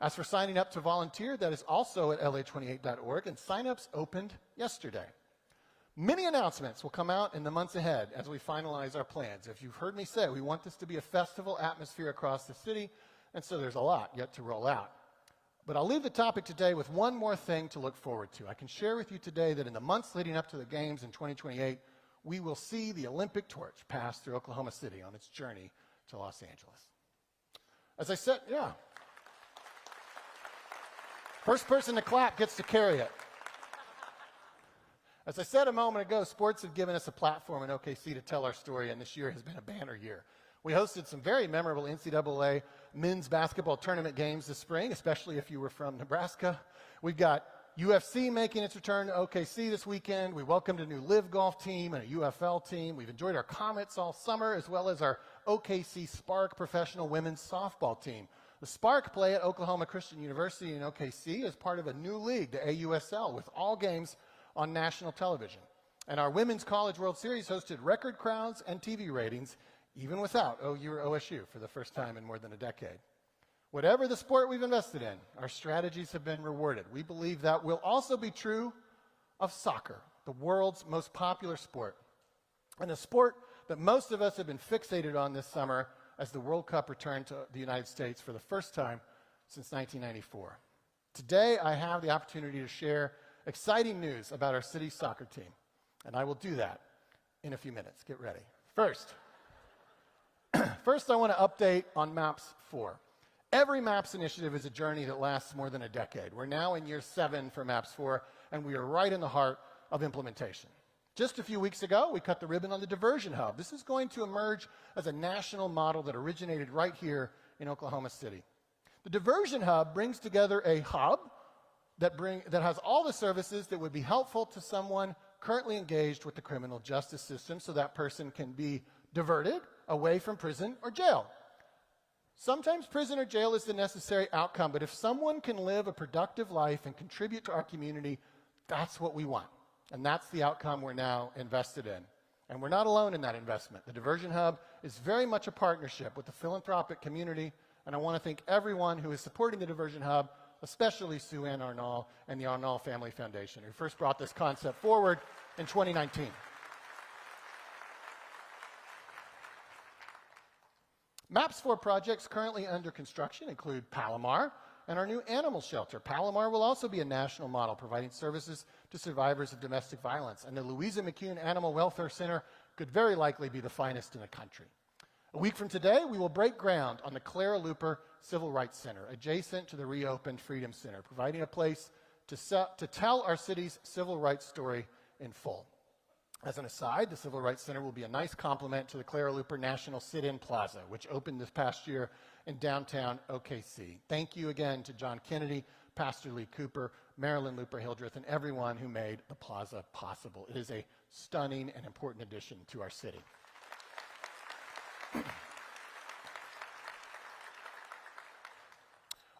As for signing up to volunteer, that is also at la28.org, and sign-ups opened yesterday. Many announcements will come out in the months ahead as we finalize our plans. If you've heard me say, we want this to be a festival atmosphere across the city, and so there's a lot yet to roll out. But I'll leave the topic today with one more thing to look forward to. I can share with you today that in the months leading up to the games in 2028, we will see the Olympic torch pass through Oklahoma City on its journey to Los Angeles. As I said, yeah. First person to clap gets to carry it. As I said a moment ago, sports have given us a platform in OKC to tell our story, and this year has been a banner year. We hosted some very memorable NCAA men's basketball tournament games this spring, especially if you were from Nebraska. We've got UFC making its return to OKC this weekend. We welcomed a new Live Golf team and a UFL team. We've enjoyed our Comets all summer, as well as our OKC Spark professional women's softball team. The Spark play at Oklahoma Christian University in OKC as part of a new league, the AUSL, with all games on national television. And our Women's College World Series hosted record crowds and TV ratings, even without OU or OSU for the first time in more than a decade. Whatever the sport we've invested in, our strategies have been rewarded. We believe that will also be true of soccer, the world's most popular sport, and a sport that most of us have been fixated on this summer as the World Cup returned to the United States for the first time since 1994. Today, I have the opportunity to share exciting news about our city soccer team, and I will do that in a few minutes. Get ready. First, I want to update on MAPS 4. Every MAPS initiative is a journey that lasts more than a decade. We're now in year 7 for MAPS 4, and we are right in the heart of implementation. Just a few weeks ago, we cut the ribbon on the Diversion Hub. This is going to emerge as a national model that originated right here in Oklahoma City. The Diversion Hub brings together a hub that has all the services that would be helpful to someone currently engaged with the criminal justice system, so that person can be diverted away from prison or jail. Sometimes prison or jail is the necessary outcome, but if someone can live a productive life and contribute to our community, that's what we want. And that's the outcome we're now invested in. And we're not alone in that investment. The Diversion Hub is very much a partnership with the philanthropic community, and I want to thank everyone who is supporting the Diversion Hub, especially Sue Ann Arnall and the Arnall Family Foundation, who first brought this concept forward in 2019. MAPS 4 projects currently under construction include Palomar and our new animal shelter. Palomar will also be a national model, providing services to survivors of domestic violence. And the Louisa McCune Animal Welfare Center could very likely be the finest in the country. A week from today, we will break ground on the Clara Looper Civil Rights Center, adjacent to the reopened Freedom Center, providing a place to tell our city's civil rights story in full. As an aside, the Civil Rights Center will be a nice complement to the Clara Looper National Sit-In Plaza, which opened this past year in downtown OKC. Thank you again to John Kennedy, Pastor Lee Cooper, Marilyn Looper-Hildreth, and everyone who made the plaza possible. It is a stunning and important addition to our city.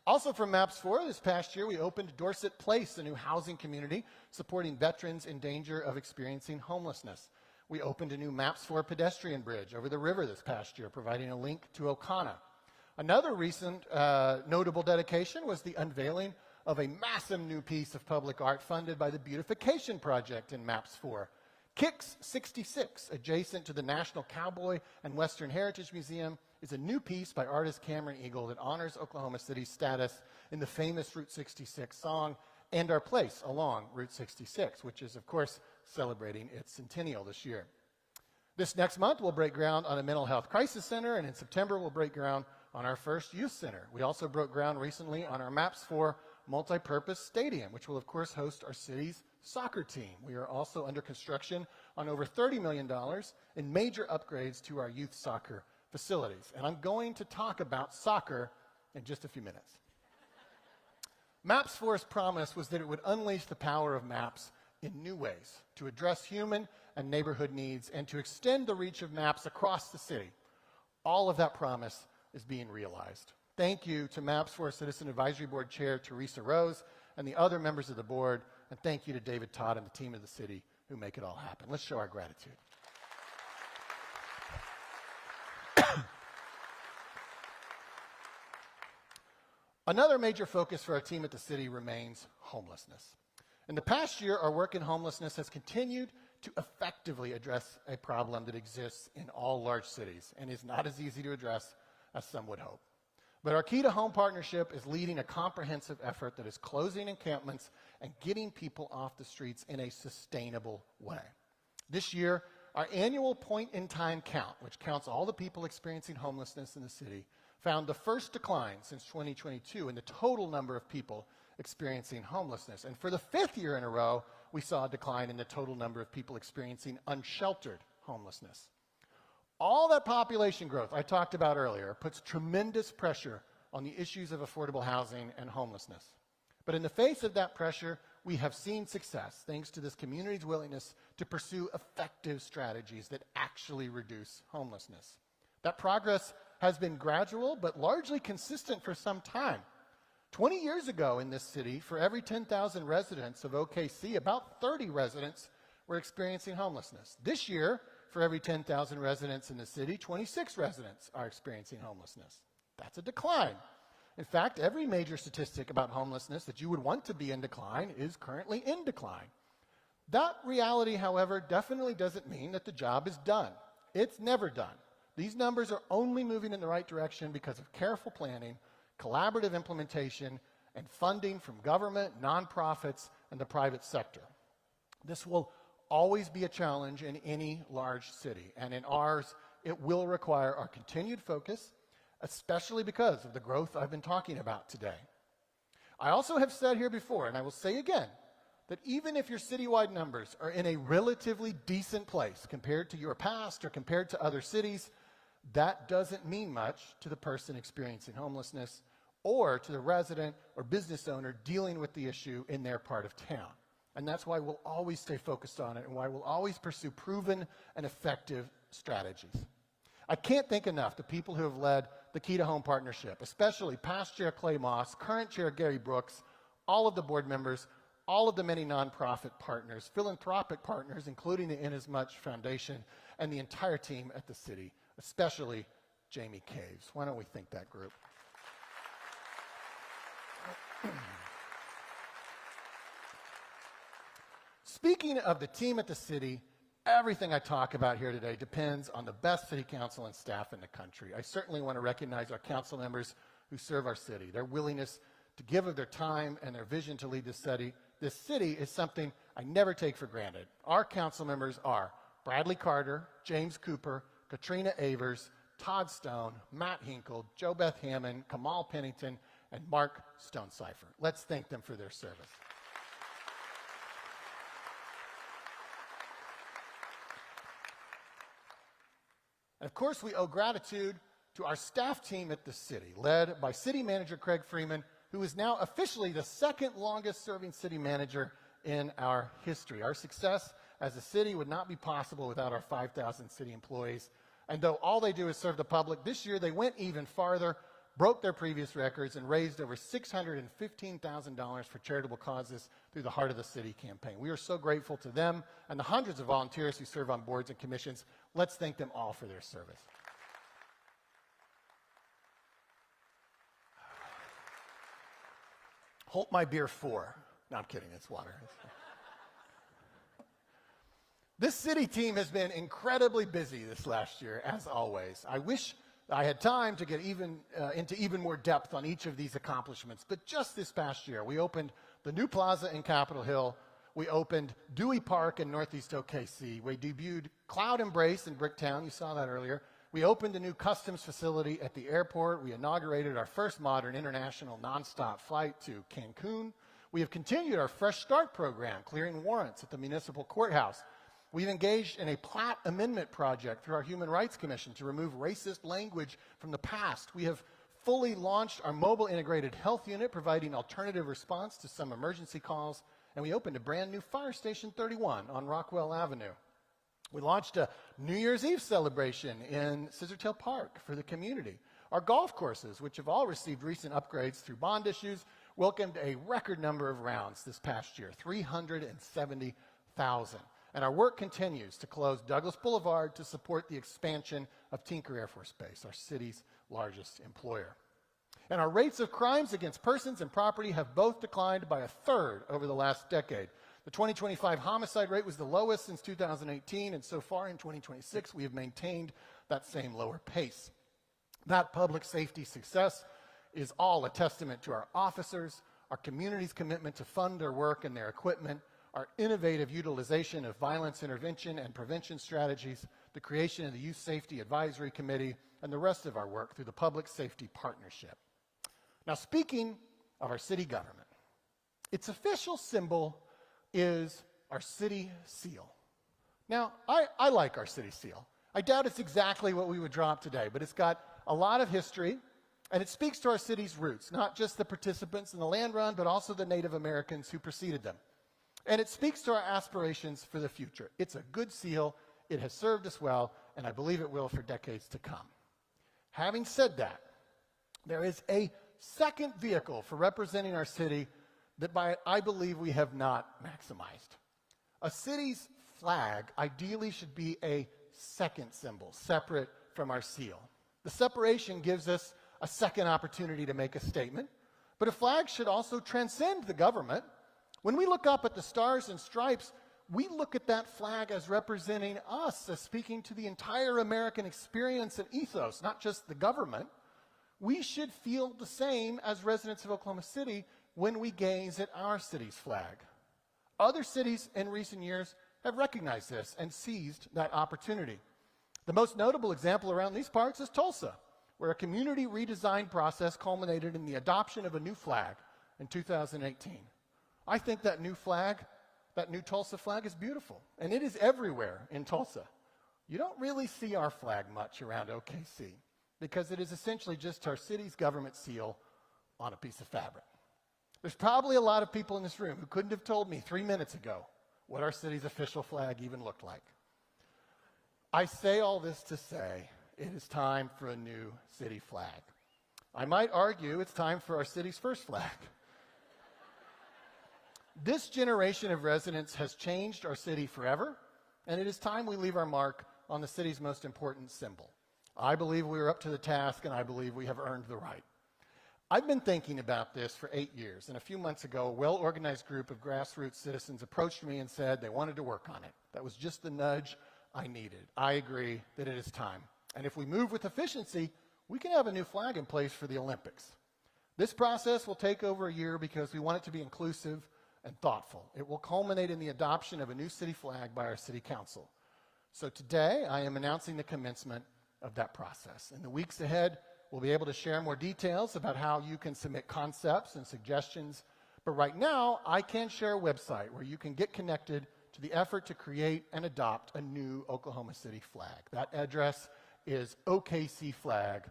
Also from MAPS 4, this past year, we opened Dorset Place, a new housing community supporting veterans in danger of experiencing homelessness. We opened a new MAPS 4 pedestrian bridge over the river this past year, providing a link to Ocana. Another recent notable dedication was the unveiling of a massive new piece of public art funded by the Beautification Project in MAPS 4. Kicks 66, adjacent to the National Cowboy and Western Heritage Museum, is a new piece by artist Cameron Eagle that honors Oklahoma City's status in the famous Route 66 song and our place along Route 66, which is, of course, celebrating its centennial this year. This next month, we'll break ground on a mental health crisis center, and in September, we'll break ground on our first youth center. We also broke ground recently on our MAPS 4 multi-purpose stadium, which will, of course, host our city's soccer team. We are also under construction on over $30 million in major upgrades to our youth soccer facilities. And I'm going to talk about soccer in just a few minutes. MAPS 4's promise was that it would unleash the power of MAPS in new ways to address human and neighborhood needs and to extend the reach of MAPS across the city. All of that promise is being realized. Thank you to MAPS 4 Citizen Advisory Board Chair Teresa Rose and the other members of the board, and thank you to David Todd and the team of the city who make it all happen. Let's show our gratitude. Another major focus for our team at the city remains homelessness. In the past year, our work in homelessness has continued to effectively address a problem that exists in all large cities and is not as easy to address as some would hope. But our Key to Home partnership is leading a comprehensive effort that is closing encampments and getting people off the streets in a sustainable way. This year, our annual point-in-time count, which counts all the people experiencing homelessness in the city, found the first decline since 2022 in the total number of people experiencing homelessness. And for the 5th year in a row, we saw a decline in the total number of people experiencing unsheltered homelessness. All that population growth I talked about earlier puts tremendous pressure on the issues of affordable housing and homelessness. But in the face of that pressure, we have seen success thanks to this community's willingness to pursue effective strategies that actually reduce homelessness. That progress has been gradual but largely consistent for some time. 20 years ago in this city, for every 10,000 residents of OKC, about 30 residents were experiencing homelessness. This year, for every 10,000 residents in the city, 26 residents are experiencing homelessness. That's a decline. In fact, every major statistic about homelessness that you would want to be in decline is currently in decline. That reality, however, definitely doesn't mean that the job is done. It's never done. These numbers are only moving in the right direction because of careful planning, collaborative implementation, and funding from government, nonprofits, and the private sector. This will always be a challenge in any large city, and in ours, it will require our continued focus, especially because of the growth I've been talking about today. I also have said here before, and I will say again, that even if your citywide numbers are in a relatively decent place compared to your past or compared to other cities, that doesn't mean much to the person experiencing homelessness or to the resident or business owner dealing with the issue in their part of town. And that's why we'll always stay focused on it and why we'll always pursue proven and effective strategies. I can't thank enough the people who have led the Key to Home partnership, especially past Chair Clay Moss, current Chair Gary Brooks, all of the board members, all of the many nonprofit partners, philanthropic partners, including the Inasmuch Foundation, and the entire team at the city, especially Jamie Caves. Why don't we thank that group? Speaking of the team at the city, everything I talk about here today depends on the best city council and staff in the country. I certainly want to recognize our council members who serve our city. Their willingness to give of their time and their vision to lead this city is something I never take for granted. Our council members are Bradley Carter, James Cooper, Katrina Avers, Todd Stone, Matt Hinkle, Jo Beth Hammond, Kamal Pennington, and Mark Stonecipher. Let's thank them for their service. And of course, we owe gratitude to our staff team at the city, led by City Manager Craig Freeman, who is now officially the second longest serving city manager in our history. Our success as a city would not be possible without our 5,000 city employees. And though all they do is serve the public, this year they went even farther, broke their previous records, and raised over $615,000 for charitable causes through the Heart of the City campaign. We are so grateful to them and the hundreds of volunteers who serve on boards and commissions. Let's thank them all for their service. Holt my beer 4. No, I'm kidding, it's water. This city team has been incredibly busy this last year, as always. I wish I had time to get into even more depth on each of these accomplishments, but just this past year, we opened the new plaza in Capitol Hill, we opened Dewey Park in Northeast OKC, we debuted Cloud Embrace in Bricktown, you saw that earlier, we opened a new customs facility at the airport, we inaugurated our first modern international nonstop flight to Cancun, we have continued our Fresh Start program, clearing warrants at the municipal courthouse. We've engaged in a Platt Amendment project through our Human Rights Commission to remove racist language from the past. We have fully launched our mobile integrated health unit, providing alternative response to some emergency calls, and we opened a brand new Fire Station 31 on Rockwell Avenue. We launched a New Year's Eve celebration in Scissortail Park for the community. Our golf courses, which have all received recent upgrades through bond issues, welcomed a record number of rounds this past year, 370,000. And our work continues to close Douglas Boulevard to support the expansion of Tinker Air Force Base, our city's largest employer. And our rates of crimes against persons and property have both declined by 1/3 over the last decade. The 2025 homicide rate was the lowest since 2018, and so far in 2026, we have maintained that same lower pace. That public safety success is all a testament to our officers, our community's commitment to fund their work and their equipment, our innovative utilization of violence intervention and prevention strategies, the creation of the Youth Safety Advisory Committee, and the rest of our work through the Public Safety Partnership. Now, speaking of our city government, its official symbol is our city seal. Now, I like our city seal. I doubt it's exactly what we would draw up today, but it's got a lot of history, and it speaks to our city's roots, not just the participants in the land run, but also the Native Americans who preceded them. And it speaks to our aspirations for the future. It's a good seal. It has served us well, and I believe it will for decades to come. Having said that, there is a second vehicle for representing our city that I believe we have not maximized. A city's flag ideally should be a second symbol, separate from our seal. The separation gives us a second opportunity to make a statement, but a flag should also transcend the government. When we look up at the stars and stripes, we look at that flag as representing us, as speaking to the entire American experience and ethos, not just the government. We should feel the same as residents of Oklahoma City when we gaze at our city's flag. Other cities in recent years have recognized this and seized that opportunity. The most notable example around these parts is Tulsa, where a community redesign process culminated in the adoption of a new flag in 2018. I think that new flag, that new Tulsa flag, is beautiful, and it is everywhere in Tulsa. You don't really see our flag much around OKC because it is essentially just our city's government seal on a piece of fabric. There's probably a lot of people in this room who couldn't have told me 3 minutes ago what our city's official flag even looked like. I say all this to say it is time for a new city flag. I might argue it's time for our city's first flag. This generation of residents has changed our city forever, and it is time we leave our mark on the city's most important symbol. I believe we are up to the task, and I believe we have earned the right. I've been thinking about this for 8 years, and a few months ago, a well-organized group of grassroots citizens approached me and said they wanted to work on it. That was just the nudge I needed. I agree that it is time. And if we move with efficiency, we can have a new flag in place for the Olympics. This process will take over a year because we want it to be inclusive and thoughtful. It will culminate in the adoption of a new city flag by our city council. So today, I am announcing the commencement of that process. In the weeks ahead, we'll be able to share more details about how you can submit concepts and suggestions. But right now, I can share a website where you can get connected to the effort to create and adopt a new Oklahoma City flag. That address is okcflag.org.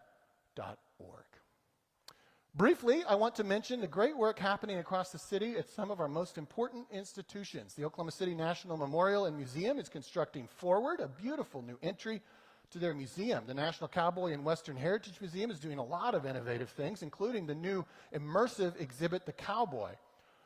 Briefly, I want to mention the great work happening across the city at some of our most important institutions. The Oklahoma City National Memorial and Museum is constructing Forward, a beautiful new entry to their museum. The National Cowboy and Western Heritage Museum is doing a lot of innovative things, including the new immersive exhibit, The Cowboy.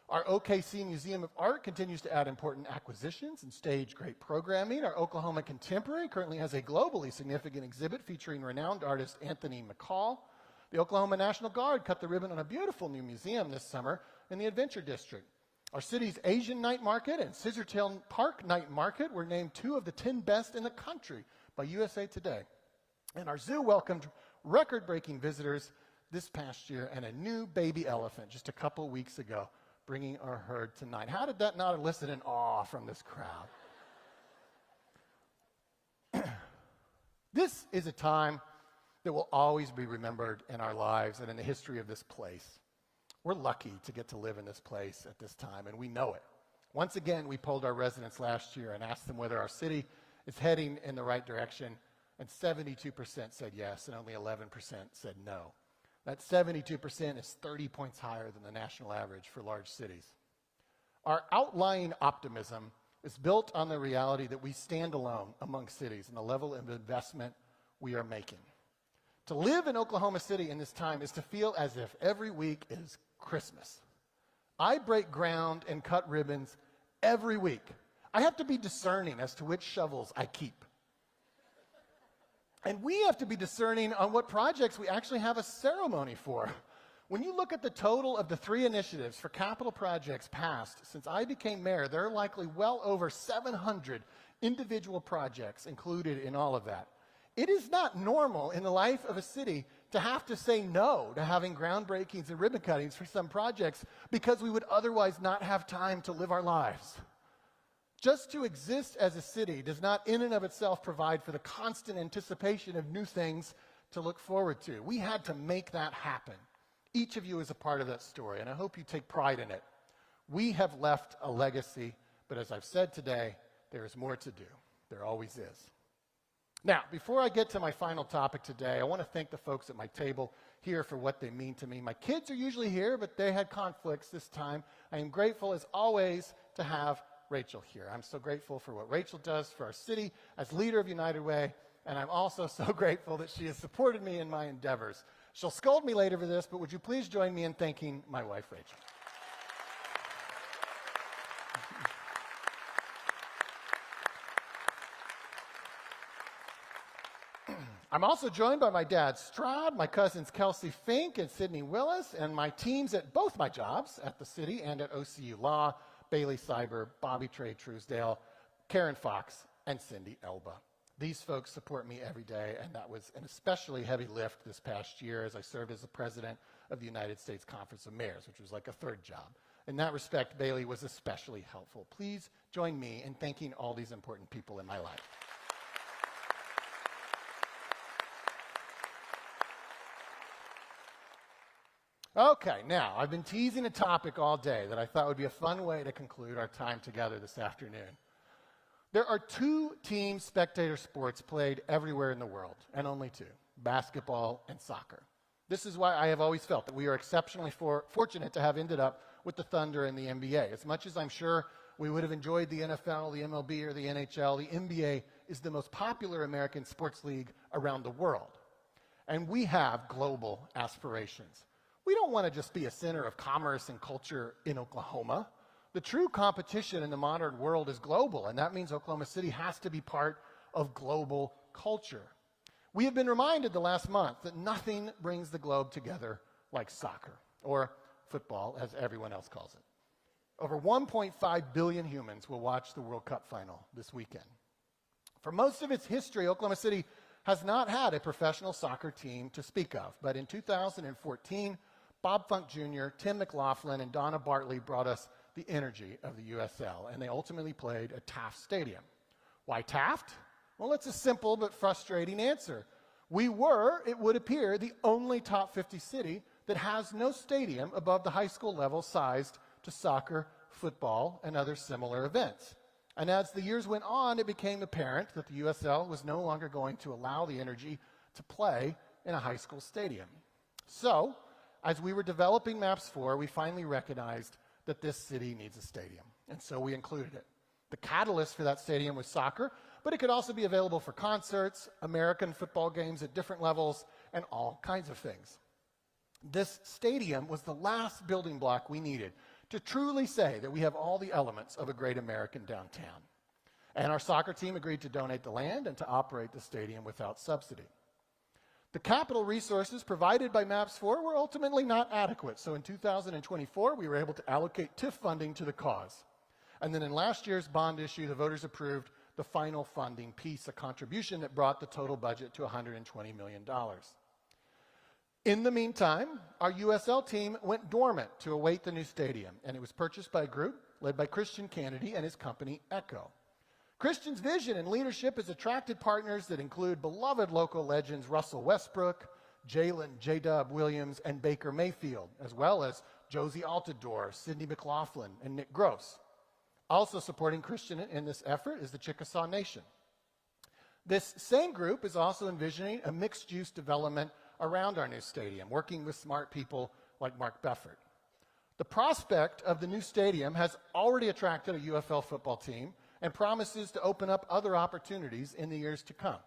Our OKC Museum of Art continues to add important acquisitions and stage great programming. Our Oklahoma Contemporary currently has a globally significant exhibit featuring renowned artist Anthony McCall. The Oklahoma National Guard cut the ribbon on a beautiful new museum this summer in the Adventure District. Our city's Asian Night Market and Scissortail Park Night Market were named 2 of the 10 best in the country by USA Today. And our zoo welcomed record-breaking visitors this past year and a new baby elephant just a couple weeks ago, bringing our herd tonight. How did that not elicit an awe from this crowd? This is a time that will always be remembered in our lives and in the history of this place. We're lucky to get to live in this place at this time, and we know it. Once again, we polled our residents last year and asked them whether our city is heading in the right direction, and 72% said yes, and only 11% said no. That 72% is 30 points higher than the national average for large cities. Our outlying optimism is built on the reality that we stand alone among cities and the level of investment we are making. To live in Oklahoma City in this time is to feel as if every week is Christmas. I break ground and cut ribbons every week. I have to be discerning as to which shovels I keep. And we have to be discerning on what projects we actually have a ceremony for. When you look at the total of the 3 initiatives for capital projects passed since I became mayor, there are likely well over 700 individual projects included in all of that. It is not normal in the life of a city to have to say no to having groundbreakings and ribbon cuttings for some projects because we would otherwise not have time to live our lives. Just to exist as a city does not in and of itself provide for the constant anticipation of new things to look forward to. We had to make that happen. Each of you is a part of that story, and I hope you take pride in it. We have left a legacy, but as I've said today, there is more to do. There always is. Now, before I get to my final topic today, I want to thank the folks at my table here for what they mean to me. My kids are usually here, but they had conflicts this time. I am grateful, as always, to have Rachel here. I'm so grateful for what Rachel does for our city as leader of United Way, and I'm also so grateful that she has supported me in my endeavors. She'll scold me later for this, but would you please join me in thanking my wife, Rachel? I'm also joined by my dad, Strad, my cousins, Kelsey Fink and Sydney Willis, and my teams at both my jobs, at the city and at OCU Law, Bailey Cyber, Bobby Trey Truesdale, Karen Fox, and Cindy Elba. These folks support me every day, and that was an especially heavy lift this past year as I served as the president of the United States Conference of Mayors, which was like a third job. In that respect, Bailey was especially helpful. Please join me in thanking all these important people in my life. Okay, now, I've been teasing a topic all day that I thought would be a fun way to conclude our time together this afternoon. There are two team spectator sports played everywhere in the world, and only two, basketball and soccer. This is why I have always felt that we are exceptionally fortunate to have ended up with the Thunder and the NBA. As much as I'm sure we would have enjoyed the NFL, the MLB, or the NHL, the NBA is the most popular American sports league around the world. And we have global aspirations. We don't want to just be a center of commerce and culture in Oklahoma. The true competition in the modern world is global, and that means Oklahoma City has to be part of global culture. We have been reminded the last month that nothing brings the globe together like soccer, or football, as everyone else calls it. Over 1.5 billion humans will watch the World Cup final this weekend. For most of its history, Oklahoma City has not had a professional soccer team to speak of, but in 2014, Bob Funk Jr., Tim McLaughlin, and Donna Bartley brought us the energy of the USL, and they ultimately played at Taft Stadium. Why Taft? Well, it's a simple but frustrating answer. We were, it would appear, the only top 50 city that has no stadium above the high school level sized to soccer, football, and other similar events. And as the years went on, it became apparent that the USL was no longer going to allow the energy to play in a high school stadium. So, as we were developing Maps 4, we finally recognized that this city needs a stadium, and so we included it. The catalyst for that stadium was soccer, but it could also be available for concerts, American football games at different levels, and all kinds of things. This stadium was the last building block we needed to truly say that we have all the elements of a great American downtown. And our soccer team agreed to donate the land and to operate the stadium without subsidy. The capital resources provided by Maps 4 were ultimately not adequate, so in 2024, we were able to allocate TIF funding to the cause. And then in last year's bond issue, the voters approved the final funding piece, a contribution that brought the total budget to $120 million. In the meantime, our USL team went dormant to await the new stadium, and it was purchased by a group led by Christian Kennedy and his company, Echo. Christian's vision and leadership has attracted partners that include beloved local legends Russell Westbrook, Jalen J-Dub Williams, and Baker Mayfield, as well as Josie Altador, Cindy McLaughlin, and Nick Gross. Also supporting Christian in this effort is the Chickasaw Nation. This same group is also envisioning a mixed-use development around our new stadium, working with smart people like Mark Beffert. The prospect of the new stadium has already attracted a UFL football team and promises to open up other opportunities in the years to come.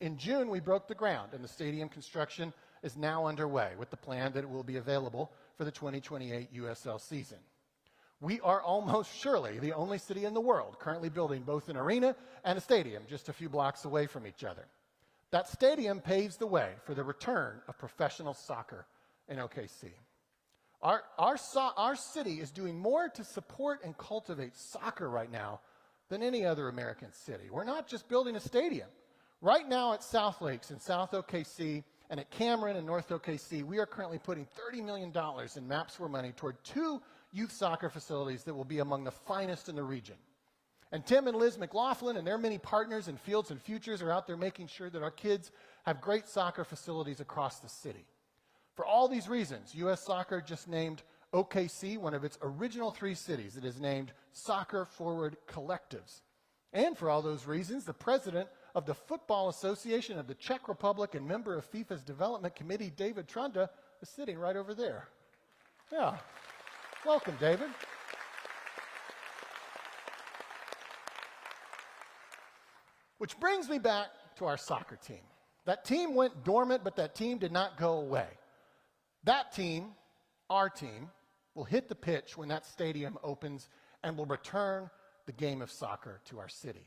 In June, we broke the ground, and the stadium construction is now underway with the plan that it will be available for the 2028 USL season. We are almost surely the only city in the world currently building both an arena and a stadium just a few blocks away from each other. That stadium paves the way for the return of professional soccer in OKC. Our city is doing more to support and cultivate soccer right now than any other American city. We're not just building a stadium. Right now at South Lakes in South OKC, And at Cameron and North OKC, we are currently putting $30 million in MAPS 4 money toward 2 youth soccer facilities that will be among the finest in the region. And Tim and Liz McLaughlin and their many partners in Fields and Futures are out there making sure that our kids have great soccer facilities across the city. For all these reasons, U.S. Soccer just named OKC one of its original 3 cities. It is named Soccer Forward Collectives. And for all those reasons, the president of the Football Association of the Czech Republic and member of FIFA's Development Committee, David Trunda, is sitting right over there. Yeah. Welcome, David. Which brings me back to our soccer team. That team went dormant, but that team did not go away. That team, our team, will hit the pitch when that stadium opens and will return the game of soccer to our city.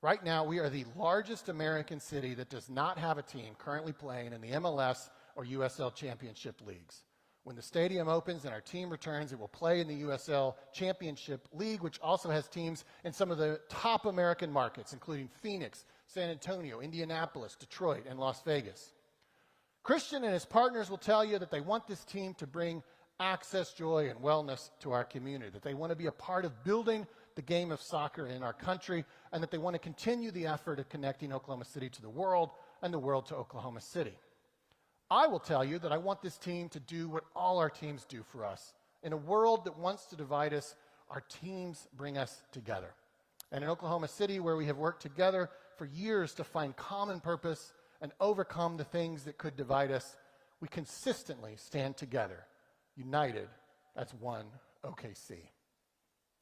Right now, we are the largest American city that does not have a team currently playing in the MLS or USL Championship leagues. When the stadium opens and our team returns, it will play in the USL Championship League, which also has teams in some of the top American markets, including Phoenix, San Antonio, Indianapolis, Detroit, and Las Vegas. Christian and his partners will tell you that they want this team to bring access, joy, and wellness to our community, that they want to be a part of building the game of soccer in our country, and that they want to continue the effort of connecting Oklahoma City to the world and the world to Oklahoma City. I will tell you that I want this team to do what all our teams do for us. In a world that wants to divide us, our teams bring us together. And in Oklahoma City, where we have worked together for years to find common purpose and overcome the things that could divide us, we consistently stand together, united as one OKC.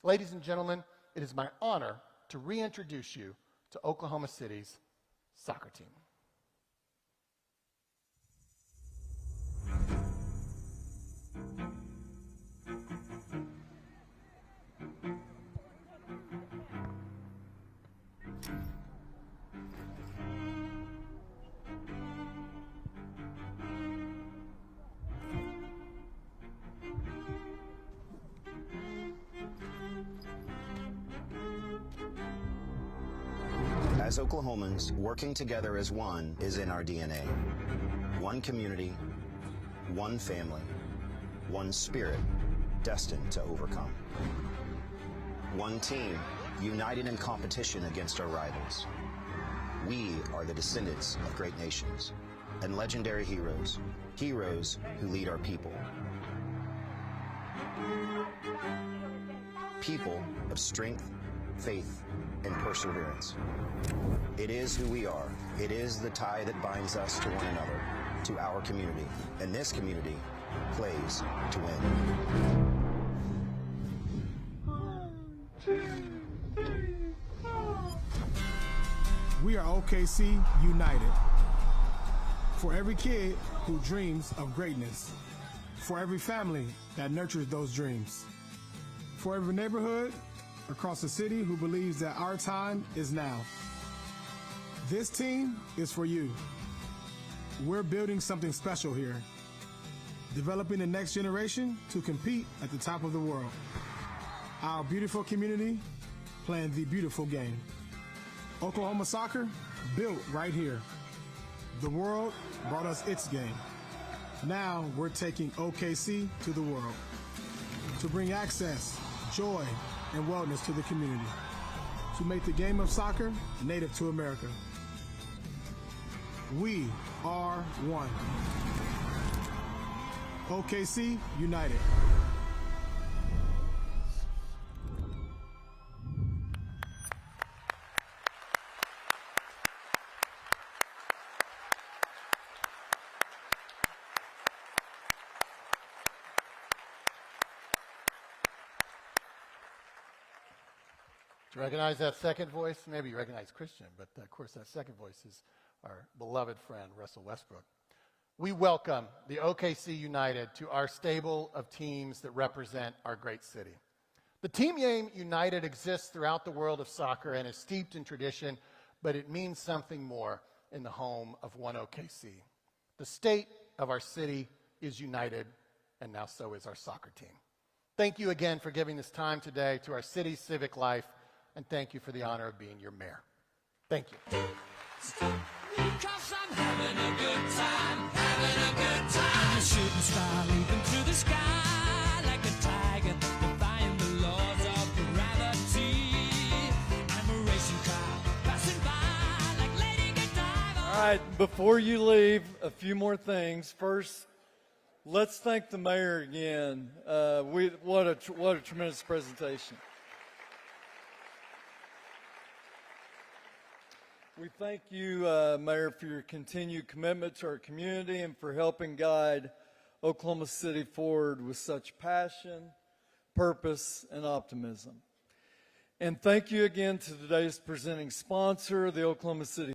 Ladies and gentlemen, it is my honor to reintroduce you to Oklahoma City's soccer team. As Oklahomans, working together as one is in our DNA. One community, one family, one spirit, destined to overcome. One team, united in competition against our rivals. We are the descendants of great nations and legendary heroes, heroes who lead our people. People of strength, faith, and perseverance. It is who we are. It is the tie that binds us to one another, to our community, and this community plays to win. 1, 2, 3, 4. We are OKC United. For every kid who dreams of greatness, for every family that nurtures those dreams, for every neighborhood across the city who believes that our time is now. This team is for you. We're building something special here, developing the next generation to compete at the top of the world. Our beautiful community playing the beautiful game. Oklahoma soccer, built right here. The world brought us its game. Now we're taking OKC to the world to bring access, joy, and wellness to the community, to make the game of soccer native to America. We are one. OKC United. Do you recognize that second voice? Maybe you recognize Christian, but of course that second voice is our beloved friend, Russell Westbrook. We welcome the OKC United to our stable of teams that represent our great city. The team name United exists throughout the world of soccer and is steeped in tradition, but it means something more in the home of one OKC. The state of our city is united, and now so is our soccer team. Thank you again for giving this time today to our city's civic life, and thank you for the honor of being your mayor. Thank you. 'Cause I'm having a good time. I'm a shooting star leaping through the sky like a tiger, defying the laws of gravity. I'm a racing car passing by like Lady Godiva. All right, before you leave, a few more things. First, let's thank the mayor again. What a tremendous presentation. We thank you, Mayor, for your continued commitment to our community and for helping guide Oklahoma City forward with such passion, purpose, and optimism. And thank you again to today's presenting sponsor, the Oklahoma City